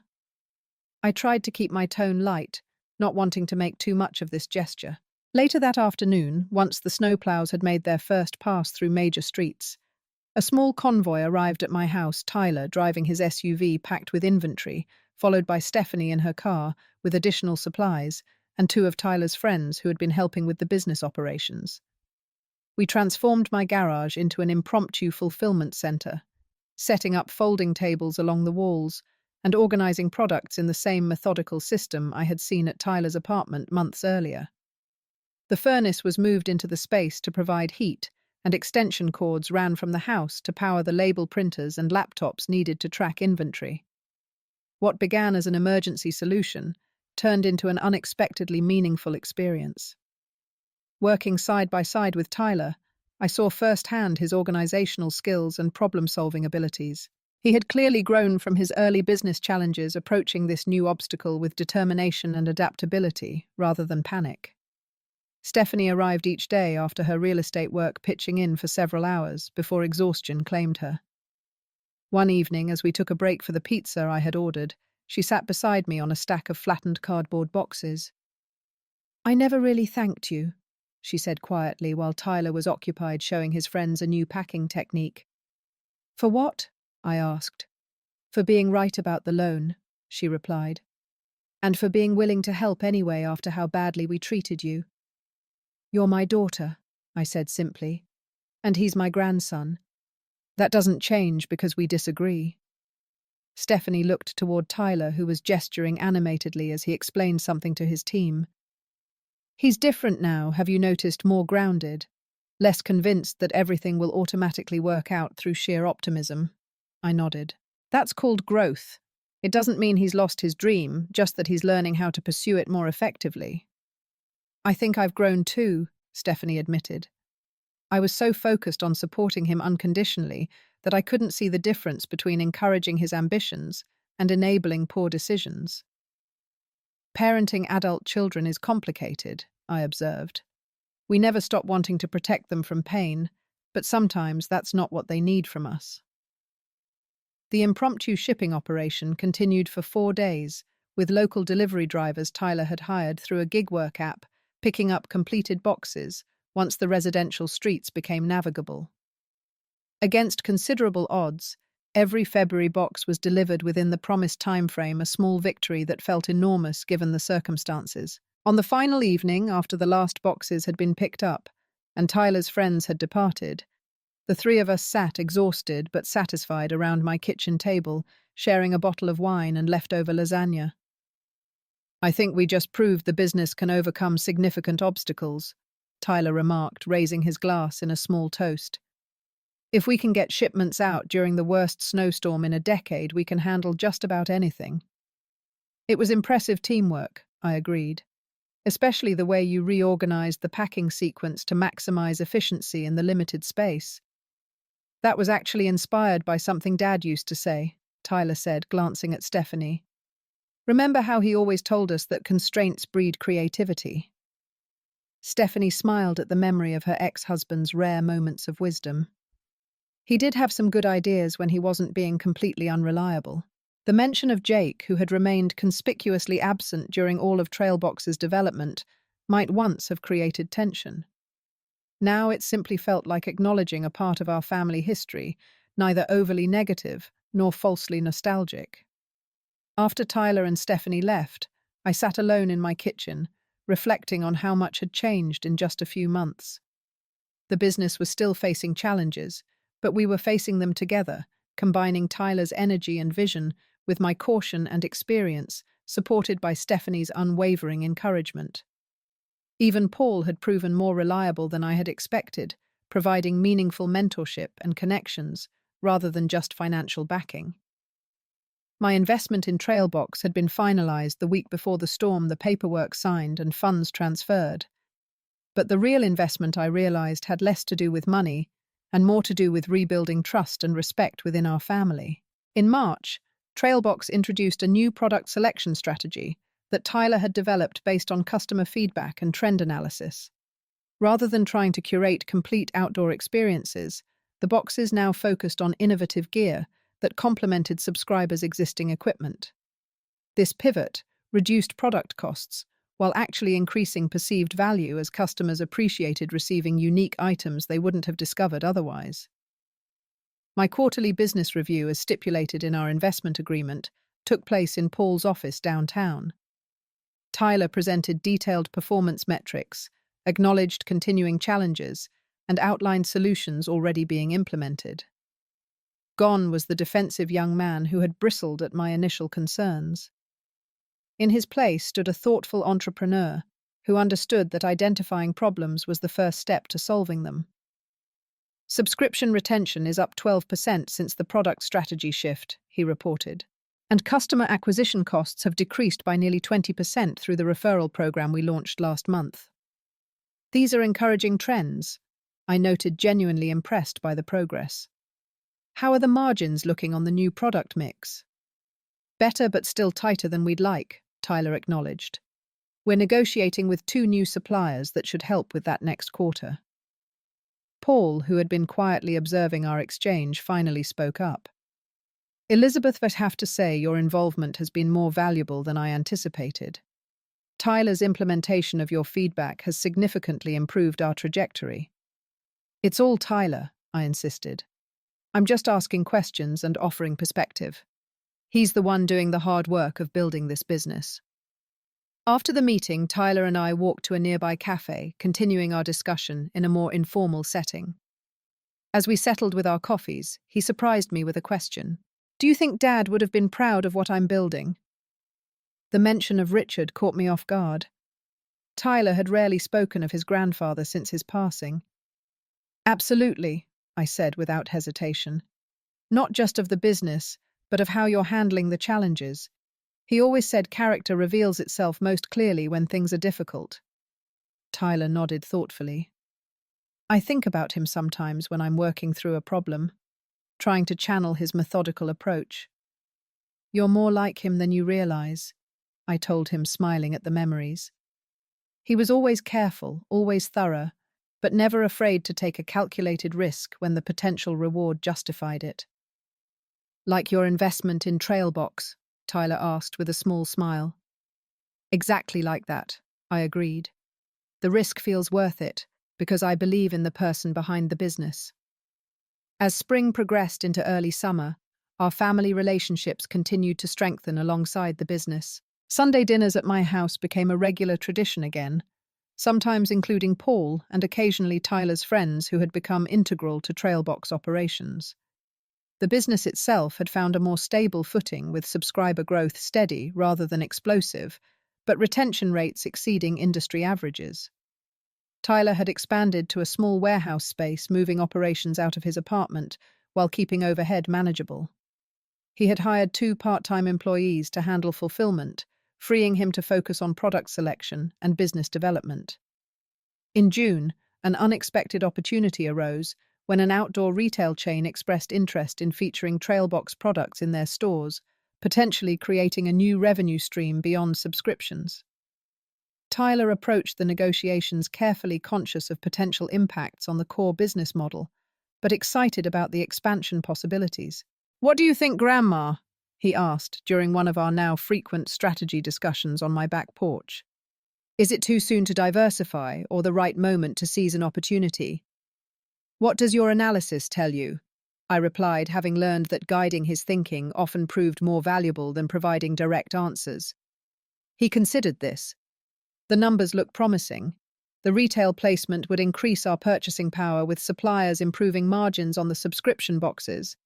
I tried to keep my tone light, not wanting to make too much of this gesture. Later that afternoon, once the snowplows had made their first pass through major streets, a small convoy arrived at my house, Tyler driving his SUV packed with inventory, followed by Stephanie in her car with additional supplies, and two of Tyler's friends who had been helping with the business operations. We transformed my garage into an impromptu fulfillment center, setting up folding tables along the walls and organizing products in the same methodical system I had seen at Tyler's apartment months earlier. The furnace was moved into the space to provide heat, and extension cords ran from the house to power the label printers and laptops needed to track inventory. What began as an emergency solution turned into an unexpectedly meaningful experience. Working side by side with Tyler, I saw firsthand his organizational skills and problem-solving abilities. He had clearly grown from his early business challenges, approaching this new obstacle with determination and adaptability rather than panic. Stephanie arrived each day after her real estate work, pitching in for several hours before exhaustion claimed her. One evening, as we took a break for the pizza I had ordered, she sat beside me on a stack of flattened cardboard boxes. "I never really thanked you," she said quietly while Tyler was occupied showing his friends a new packing technique. "For what?" I asked. "For being right about the loan," she replied. "And for being willing to help anyway after how badly we treated you." "You're my daughter," I said simply, "and he's my grandson. That doesn't change because we disagree." Stephanie looked toward Tyler, who was gesturing animatedly as he explained something to his team. "He's different now, have you noticed, more grounded, less convinced that everything will automatically work out through sheer optimism?" I nodded. "That's called growth. It doesn't mean he's lost his dream, just that he's learning how to pursue it more effectively." "I think I've grown too," Stephanie admitted. "I was so focused on supporting him unconditionally that I couldn't see the difference between encouraging his ambitions and enabling poor decisions." "Parenting adult children is complicated," I observed. "We never stop wanting to protect them from pain, but sometimes that's not what they need from us." The impromptu shipping operation continued for 4 days, with local delivery drivers Tyler had hired through a gig work app, picking up completed boxes once the residential streets became navigable. Against considerable odds, every February box was delivered within the promised timeframe, a small victory that felt enormous given the circumstances. On the final evening, after the last boxes had been picked up and Tyler's friends had departed, the three of us sat exhausted but satisfied around my kitchen table, sharing a bottle of wine and leftover lasagna. "I think we just proved the business can overcome significant obstacles," Tyler remarked, raising his glass in a small toast. "If we can get shipments out during the worst snowstorm in a decade, we can handle just about anything." "It was impressive teamwork," I agreed, "especially the way you reorganized the packing sequence to maximize efficiency in the limited space." "That was actually inspired by something Dad used to say," Tyler said, glancing at Stephanie. "Remember how he always told us that constraints breed creativity?" Stephanie smiled at the memory of her ex-husband's rare moments of wisdom. "He did have some good ideas when he wasn't being completely unreliable." The mention of Jake, who had remained conspicuously absent during all of Trailbox's development, might once have created tension. Now it simply felt like acknowledging a part of our family history, neither overly negative nor falsely nostalgic. After Tyler and Stephanie left, I sat alone in my kitchen, reflecting on how much had changed in just a few months. The business was still facing challenges, but we were facing them together, combining Tyler's energy and vision with my caution and experience, supported by Stephanie's unwavering encouragement. Even Paul had proven more reliable than I had expected, providing meaningful mentorship and connections rather than just financial backing. My investment in Trailbox had been finalized the week before the storm, the paperwork signed and funds transferred. But the real investment, I realized, had less to do with money and more to do with rebuilding trust and respect within our family. In March, Trailbox introduced a new product selection strategy that Tyler had developed based on customer feedback and trend analysis. Rather than trying to curate complete outdoor experiences, the boxes now focused on innovative gear that complemented subscribers' existing equipment. This pivot reduced product costs while actually increasing perceived value as customers appreciated receiving unique items they wouldn't have discovered otherwise. My quarterly business review, as stipulated in our investment agreement, took place in Paul's office downtown. Tyler presented detailed performance metrics, acknowledged continuing challenges, and outlined solutions already being implemented. Gone was the defensive young man who had bristled at my initial concerns. In his place stood a thoughtful entrepreneur who understood that identifying problems was the first step to solving them. Subscription retention is up 12% since the product strategy shift, he reported, and customer acquisition costs have decreased by nearly 20% through the referral program we launched last month. These are encouraging trends, I noted, genuinely impressed by the progress. How are the margins looking on the new product mix? Better but still tighter than we'd like, Tyler acknowledged. We're negotiating with 2 new suppliers that should help with that next quarter. Paul, who had been quietly observing our exchange, finally spoke up. Elizabeth, I'd have to say your involvement has been more valuable than I anticipated. Tyler's implementation of your feedback has significantly improved our trajectory. It's all Tyler, I insisted. I'm just asking questions and offering perspective. He's the one doing the hard work of building this business. After the meeting, Tyler and I walked to a nearby cafe, continuing our discussion in a more informal setting. As we settled with our coffees, he surprised me with a question. Do you think Dad would have been proud of what I'm building? The mention of Richard caught me off guard. Tyler had rarely spoken of his grandfather since his passing. Absolutely, I said without hesitation. Not just of the business, but of how you're handling the challenges. He always said character reveals itself most clearly when things are difficult. Tyler nodded thoughtfully. I think about him sometimes when I'm working through a problem, trying to channel his methodical approach. You're more like him than you realize, I told him, smiling at the memories. He was always careful, always thorough, but never afraid to take a calculated risk when the potential reward justified it. Like your investment in Trailbox, Tyler asked with a small smile. Exactly like that, I agreed. The risk feels worth it, because I believe in the person behind the business. As spring progressed into early summer, our family relationships continued to strengthen alongside the business. Sunday dinners at my house became a regular tradition again, sometimes including Paul and occasionally Tyler's friends who had become integral to Trailbox operations. The business itself had found a more stable footing, with subscriber growth steady rather than explosive, but retention rates exceeding industry averages. Tyler had expanded to a small warehouse space, moving operations out of his apartment while keeping overhead manageable. He had hired 2 part-time employees to handle fulfillment, freeing him to focus on product selection and business development. In June, an unexpected opportunity arose when an outdoor retail chain expressed interest in featuring Trailbox products in their stores, potentially creating a new revenue stream beyond subscriptions. Tyler approached the negotiations carefully, conscious of potential impacts on the core business model, but excited about the expansion possibilities. "What do you think, Grandma?" he asked during one of our now frequent strategy discussions on my back porch. "Is it too soon to diversify, or the right moment to seize an opportunity?" "What does your analysis tell you?" I replied, having learned that guiding his thinking often proved more valuable than providing direct answers. He considered this. The numbers look promising. The retail placement would increase our purchasing power, with suppliers improving margins on the subscription boxes,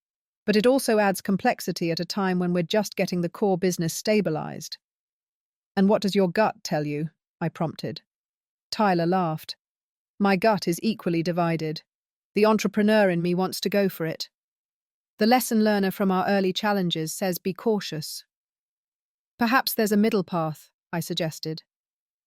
but it also adds complexity at a time when we're just getting the core business stabilized. "And what does your gut tell you?" I prompted. Tyler laughed. "My gut is equally divided. The entrepreneur in me wants to go for it. The lesson learner from our early challenges says be cautious. Perhaps there's a middle path, I suggested.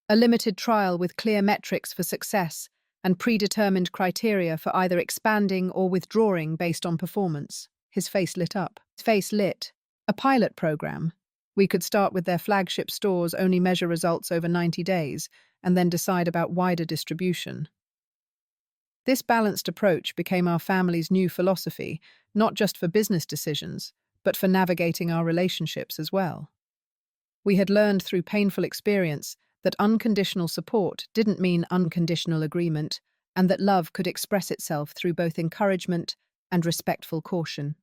A limited trial with clear metrics for success and predetermined criteria for either expanding or withdrawing based on performance. His face lit up. His face lit. A pilot program. We could start with their flagship stores, only measure results over 90 days, and then decide about wider distribution. This balanced approach became our family's new philosophy, not just for business decisions, but for navigating our relationships as well. We had learned through painful experience that unconditional support didn't mean unconditional agreement, and that love could express itself through both encouragement and respectful caution.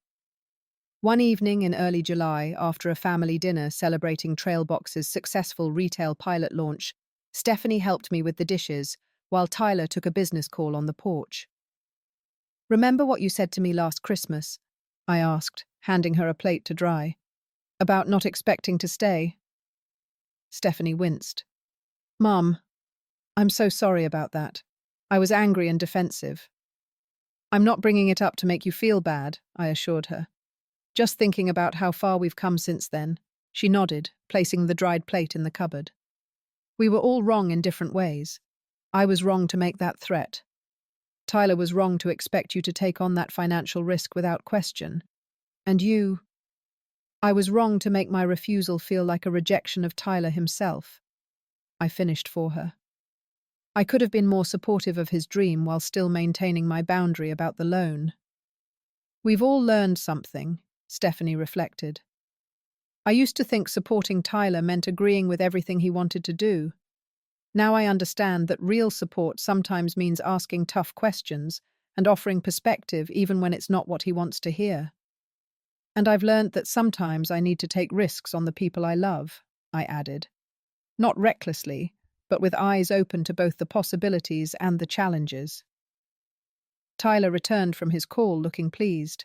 One evening in early July, after a family dinner celebrating Trailbox's successful retail pilot launch, Stephanie helped me with the dishes, while Tyler took a business call on the porch. "Remember what you said to me last Christmas?" I asked, handing her a plate to dry. "About not expecting to stay?" Stephanie winced. "Mum, I'm so sorry about that. I was angry and defensive." "I'm not bringing it up to make you feel bad," I assured her. "Just thinking about how far we've come since then." She nodded, placing the dried plate in the cupboard. "We were all wrong in different ways. I was wrong to make that threat. Tyler was wrong to expect you to take on that financial risk without question. And you, I was wrong to make my refusal feel like a rejection of Tyler himself." I finished for her. I could have been more supportive of his dream while still maintaining my boundary about the loan. "We've all learned something," Stephanie reflected. "I used to think supporting Tyler meant agreeing with everything he wanted to do. Now I understand that real support sometimes means asking tough questions and offering perspective even when it's not what he wants to hear. And I've learned that sometimes I need to take risks on the people I love," I added. "Not recklessly, but with eyes open to both the possibilities and the challenges." Tyler returned from his call looking pleased.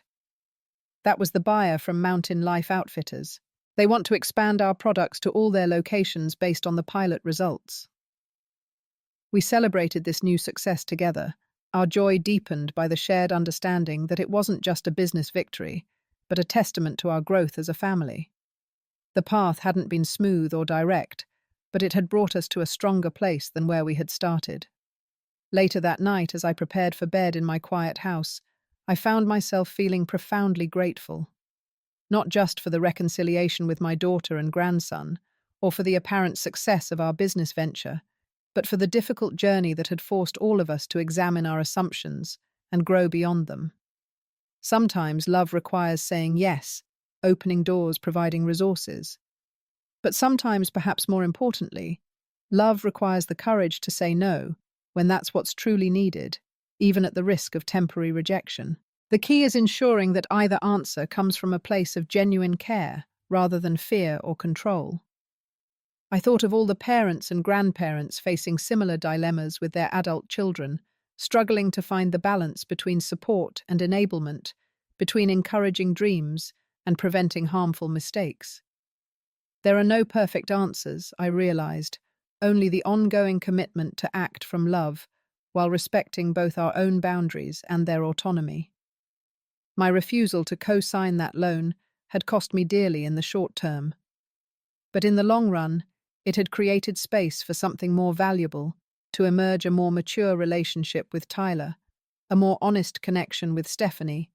"That was the buyer from Mountain Life Outfitters. They want to expand our products to all their locations based on the pilot results." We celebrated this new success together, our joy deepened by the shared understanding that it wasn't just a business victory, but a testament to our growth as a family. The path hadn't been smooth or direct, but it had brought us to a stronger place than where we had started. Later that night, as I prepared for bed in my quiet house, I found myself feeling profoundly grateful. Not just for the reconciliation with my daughter and grandson, or for the apparent success of our business venture, but for the difficult journey that had forced all of us to examine our assumptions and grow beyond them. Sometimes love requires saying yes, opening doors, providing resources. But sometimes, perhaps more importantly, love requires the courage to say no when that's what's truly needed, even at the risk of temporary rejection. The key is ensuring that either answer comes from a place of genuine care rather than fear or control. I thought of all the parents and grandparents facing similar dilemmas with their adult children, struggling to find the balance between support and enablement, between encouraging dreams and preventing harmful mistakes. There are no perfect answers, I realized, only the ongoing commitment to act from love while respecting both our own boundaries and their autonomy. My refusal to co-sign that loan had cost me dearly in the short term. But in the long run, it had created space for something more valuable, to emerge a more mature relationship with Tyler, a more honest connection with Stephanie,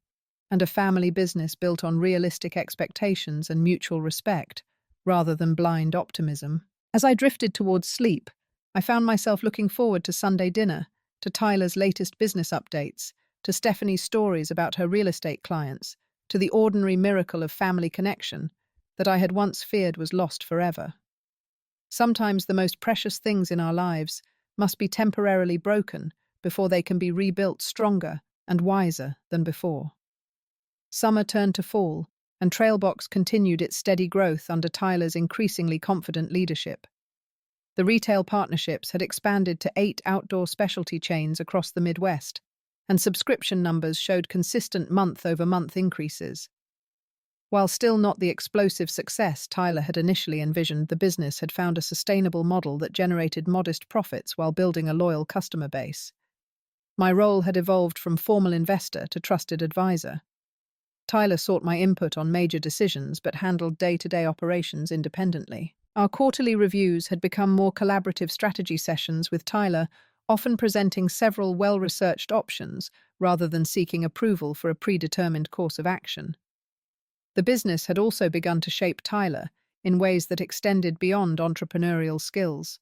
and a family business built on realistic expectations and mutual respect, rather than blind optimism. As I drifted towards sleep, I found myself looking forward to Sunday dinner, to Tyler's latest business updates, to Stephanie's stories about her real estate clients, to the ordinary miracle of family connection that I had once feared was lost forever. Sometimes the most precious things in our lives must be temporarily broken before they can be rebuilt stronger and wiser than before. Summer turned to fall, and Trailbox continued its steady growth under Tyler's increasingly confident leadership. The retail partnerships had expanded to 8 outdoor specialty chains across the Midwest, and subscription numbers showed consistent month-over-month increases. While still not the explosive success Tyler had initially envisioned, the business had found a sustainable model that generated modest profits while building a loyal customer base. My role had evolved from formal investor to trusted advisor. Tyler sought my input on major decisions but handled day-to-day operations independently. Our quarterly reviews had become more collaborative strategy sessions with Tyler, often presenting several well-researched options rather than seeking approval for a predetermined course of action. The business had also begun to shape Tyler in ways that extended beyond entrepreneurial skills.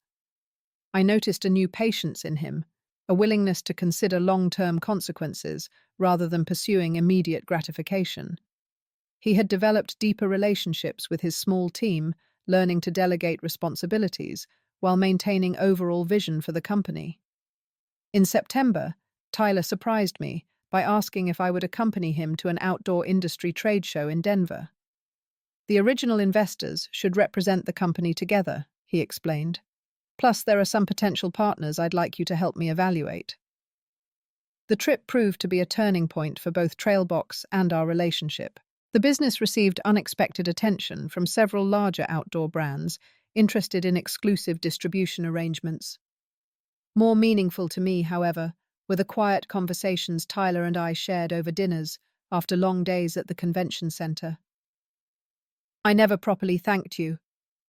I noticed a new patience in him, a willingness to consider long-term consequences rather than pursuing immediate gratification. He had developed deeper relationships with his small team, learning to delegate responsibilities while maintaining overall vision for the company. In September, Tyler surprised me by asking if I would accompany him to an outdoor industry trade show in Denver. The original investors should represent the company together, he explained. Plus, there are some potential partners I'd like you to help me evaluate. The trip proved to be a turning point for both Trailbox and our relationship. The business received unexpected attention from several larger outdoor brands interested in exclusive distribution arrangements. More meaningful to me, however, were the quiet conversations Tyler and I shared over dinners after long days at the convention center. "I never properly thanked you,"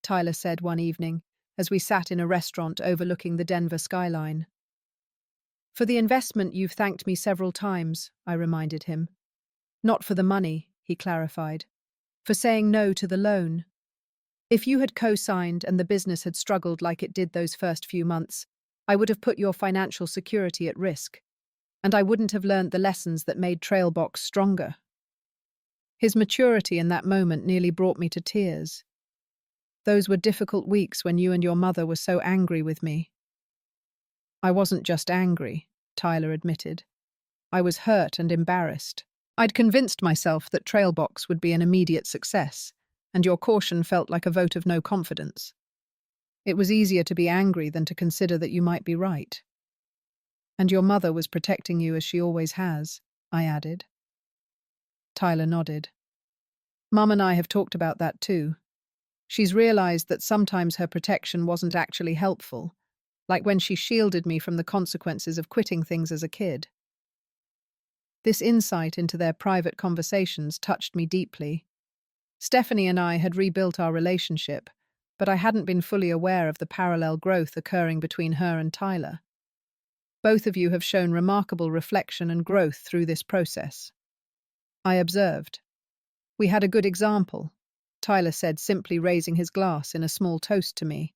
Tyler said one evening, as we sat in a restaurant overlooking the Denver skyline. "For the investment, you've thanked me several times," I reminded him. "Not for the money," he clarified. "For saying no to the loan. If you had co-signed and the business had struggled like it did those first few months, I would have put your financial security at risk, and I wouldn't have learned the lessons that made Trailbox stronger." His maturity in that moment nearly brought me to tears. "Those were difficult weeks when you and your mother were so angry with me." "I wasn't just angry," Tyler admitted. "I was hurt and embarrassed. I'd convinced myself that Trailbox would be an immediate success, and your caution felt like a vote of no confidence. It was easier to be angry than to consider that you might be right. And your mother was protecting you as she always has," I added. Tyler nodded. "Mum and I have talked about that too. She's realized that sometimes her protection wasn't actually helpful, like when she shielded me from the consequences of quitting things as a kid." This insight into their private conversations touched me deeply. Stephanie and I had rebuilt our relationship, but I hadn't been fully aware of the parallel growth occurring between her and Tyler. "Both of you have shown remarkable reflection and growth through this process," I observed. "We had a good example," Tyler said, simply raising his glass in a small toast to me.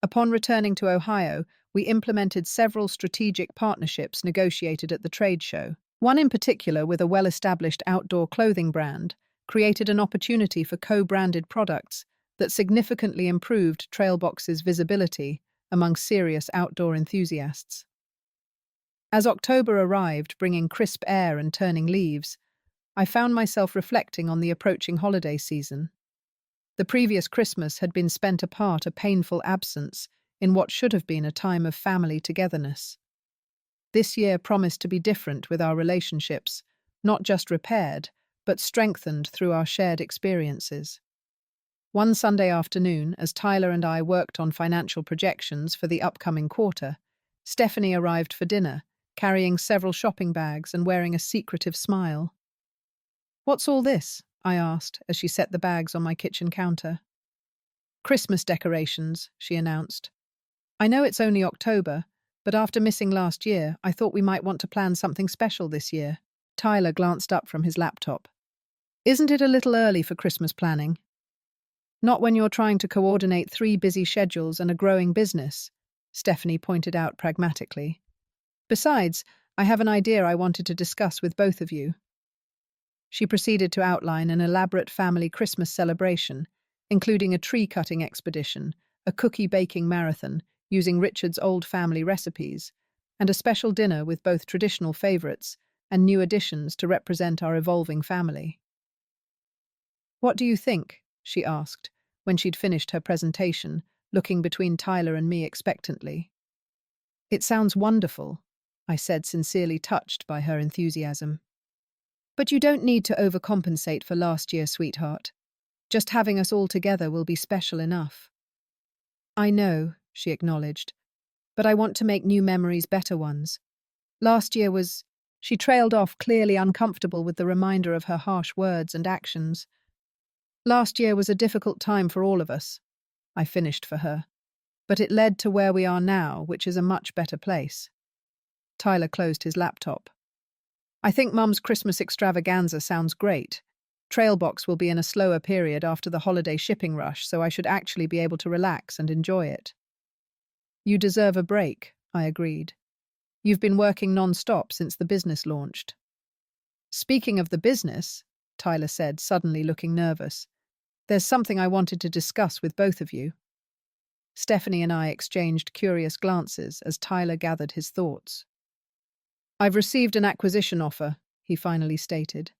Upon returning to Ohio, we implemented several strategic partnerships negotiated at the trade show. One in particular, with a well-established outdoor clothing brand, created an opportunity for co-branded products that significantly improved Trailbox's visibility among serious outdoor enthusiasts. As October arrived, bringing crisp air and turning leaves, I found myself reflecting on the approaching holiday season. The previous Christmas had been spent apart, a painful absence in what should have been a time of family togetherness. This year promised to be different, with our relationships not just repaired, but strengthened through our shared experiences. One Sunday afternoon, as Tyler and I worked on financial projections for the upcoming quarter, Stephanie arrived for dinner, carrying several shopping bags and wearing a secretive smile. "What's all this?" I asked as she set the bags on my kitchen counter. "Christmas decorations," she announced. "I know it's only October, but after missing last year, I thought we might want to plan something special this year." Tyler glanced up from his laptop. "Isn't it a little early for Christmas planning?" "Not when you're trying to coordinate 3 busy schedules and a growing business," Stephanie pointed out pragmatically. "Besides, I have an idea I wanted to discuss with both of you." She proceeded to outline an elaborate family Christmas celebration, including a tree-cutting expedition, a cookie-baking marathon using Richard's old family recipes, and a special dinner with both traditional favorites and new additions to represent our evolving family. "What do you think?" she asked, when she'd finished her presentation, looking between Tyler and me expectantly. "It sounds wonderful," I said, sincerely touched by her enthusiasm. "But you don't need to overcompensate for last year, sweetheart. Just having us all together will be special enough." "I know," she acknowledged, "but I want to make new memories better ones. Last year was She trailed off, clearly uncomfortable with the reminder of her harsh words and actions. Last year was a difficult time for all of us, I finished for her. But it led to where we are now, which is a much better place. Tyler closed his laptop. I think Mum's Christmas extravaganza sounds great. Trailbox will be in a slower period after the holiday shipping rush, so I should actually be able to relax and enjoy it. You deserve a break, I agreed. You've been working non-stop since the business launched. Speaking of the business, Tyler said, suddenly looking nervous, there's something I wanted to discuss with both of you. Stephanie and I exchanged curious glances as Tyler gathered his thoughts. I've received an acquisition offer, he finally stated.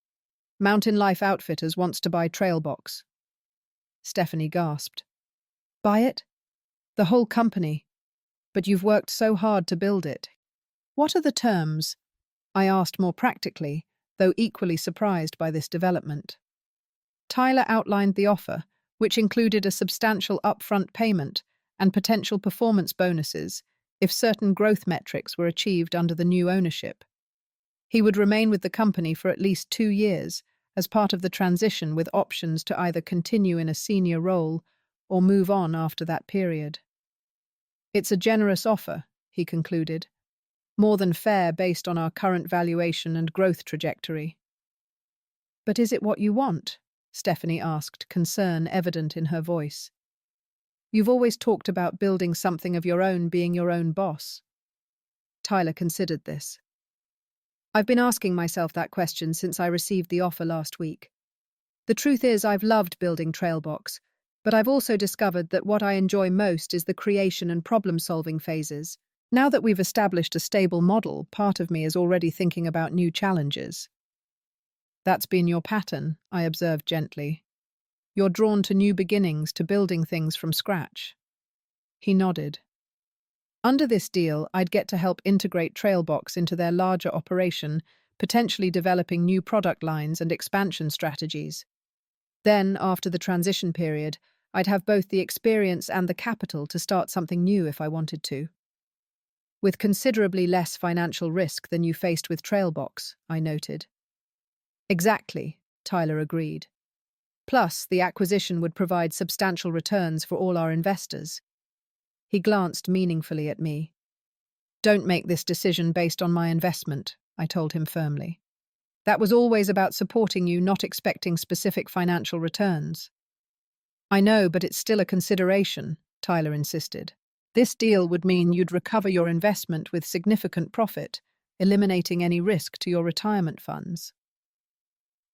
Mountain Life Outfitters wants to buy Trailbox. Stephanie gasped. Buy it? The whole company? But you've worked so hard to build it. What are the terms? I asked more practically, though equally surprised by this development. Tyler outlined the offer, which included a substantial upfront payment and potential performance bonuses if certain growth metrics were achieved under the new ownership. He would remain with the company for at least 2 years as part of the transition, with options to either continue in a senior role or move on after that period. It's a generous offer, he concluded, more than fair based on our current valuation and growth trajectory. But is it what you want? Stephanie asked, concern evident in her voice. You've always talked about building something of your own, being your own boss. Tyler considered this. I've been asking myself that question since I received the offer last week. The truth is, I've loved building Trailbox, but I've also discovered that what I enjoy most is the creation and problem-solving phases. Now that we've established a stable model, part of me is already thinking about new challenges. That's been your pattern, I observed gently. You're drawn to new beginnings, to building things from scratch. He nodded. Under this deal, I'd get to help integrate Trailbox into their larger operation, potentially developing new product lines and expansion strategies. Then, after the transition period, I'd have both the experience and the capital to start something new if I wanted to. With considerably less financial risk than you faced with Trailbox, I noted. Exactly, Tyler agreed. Plus, the acquisition would provide substantial returns for all our investors. He glanced meaningfully at me. Don't make this decision based on my investment, I told him firmly. That was always about supporting you, not expecting specific financial returns. I know, but it's still a consideration, Tyler insisted. This deal would mean you'd recover your investment with significant profit, eliminating any risk to your retirement funds.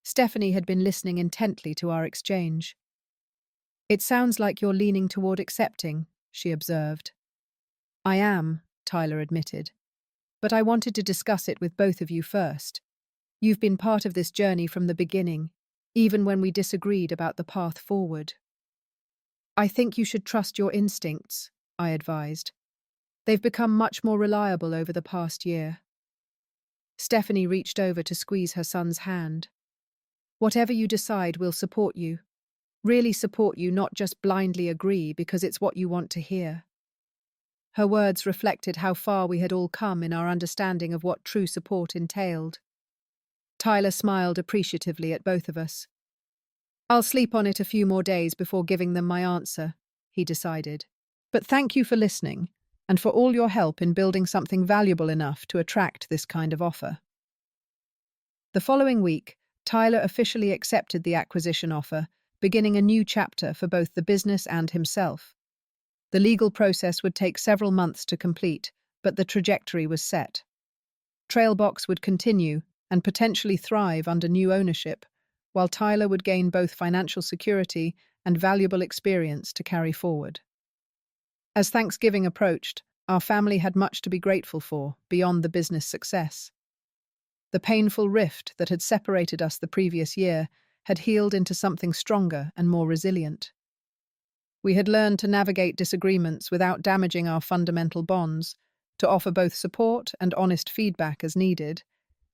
Stephanie had been listening intently to our exchange. It sounds like you're leaning toward accepting, she observed. I am, Tyler admitted. But I wanted to discuss it with both of you first. You've been part of this journey from the beginning, even when we disagreed about the path forward. I think you should trust your instincts, I advised. They've become much more reliable over the past year. Stephanie reached over to squeeze her son's hand. Whatever you decide, we'll support you. Really support you, not just blindly agree because it's what you want to hear. Her words reflected how far we had all come in our understanding of what true support entailed. Tyler smiled appreciatively at both of us. I'll sleep on it a few more days before giving them my answer, he decided. But thank you for listening, and for all your help in building something valuable enough to attract this kind of offer. The following week, Tyler officially accepted the acquisition offer, beginning a new chapter for both the business and himself. The legal process would take several months to complete, but the trajectory was set. Trailbox would continue and potentially thrive under new ownership, while Tyler would gain both financial security and valuable experience to carry forward. As Thanksgiving approached, our family had much to be grateful for beyond the business success. The painful rift that had separated us the previous year had healed into something stronger and more resilient. We had learned to navigate disagreements without damaging our fundamental bonds, to offer both support and honest feedback as needed,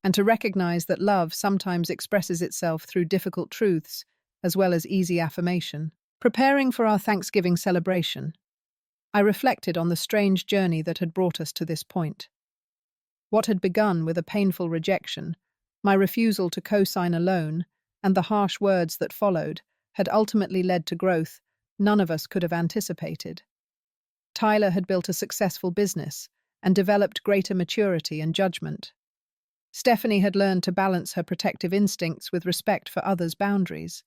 and to recognize that love sometimes expresses itself through difficult truths as well as easy affirmation. Preparing for our Thanksgiving celebration, I reflected on the strange journey that had brought us to this point. What had begun with a painful rejection, my refusal to co-sign a loan, and the harsh words that followed, had ultimately led to growth none of us could have anticipated. Tyler had built a successful business and developed greater maturity and judgment. Stephanie had learned to balance her protective instincts with respect for others' boundaries.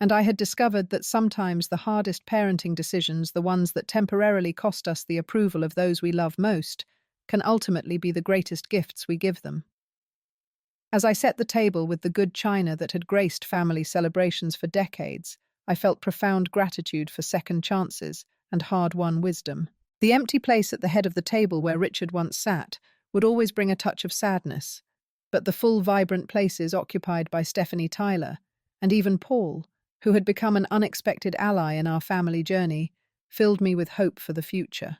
And I had discovered that sometimes the hardest parenting decisions, the ones that temporarily cost us the approval of those we love most, can ultimately be the greatest gifts we give them. As I set the table with the good china that had graced family celebrations for decades, I felt profound gratitude for second chances and hard-won wisdom. The empty place at the head of the table where Richard once sat would always bring a touch of sadness, but the full, vibrant places occupied by Stephanie Tyler, and even Paul, who had become an unexpected ally in our family journey, filled me with hope for the future.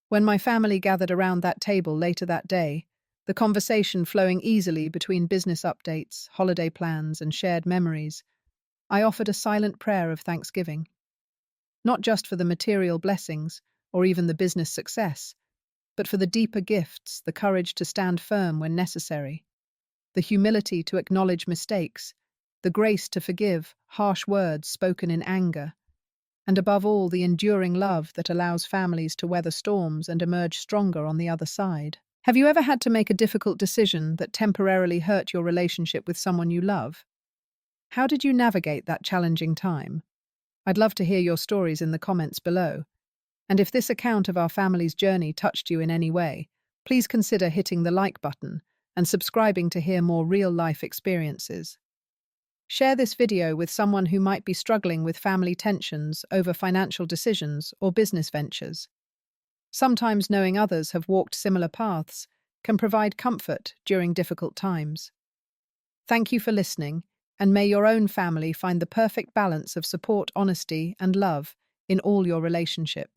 When my family gathered around that table later that day, the conversation flowing easily between business updates, holiday plans, and shared memories, I offered a silent prayer of thanksgiving. Not just for the material blessings, or even the business success, but for the deeper gifts, the courage to stand firm when necessary, the humility to acknowledge mistakes, the grace to forgive harsh words spoken in anger, and above all, the enduring love that allows families to weather storms and emerge stronger on the other side. Have you ever had to make a difficult decision that temporarily hurt your relationship with someone you love? How did you navigate that challenging time? I'd love to hear your stories in the comments below. And if this account of our family's journey touched you in any way, please consider hitting the like button and subscribing to hear more real-life experiences. Share this video with someone who might be struggling with family tensions over financial decisions or business ventures. Sometimes knowing others have walked similar paths can provide comfort during difficult times. Thank you for listening, and may your own family find the perfect balance of support, honesty, and love in all your relationships.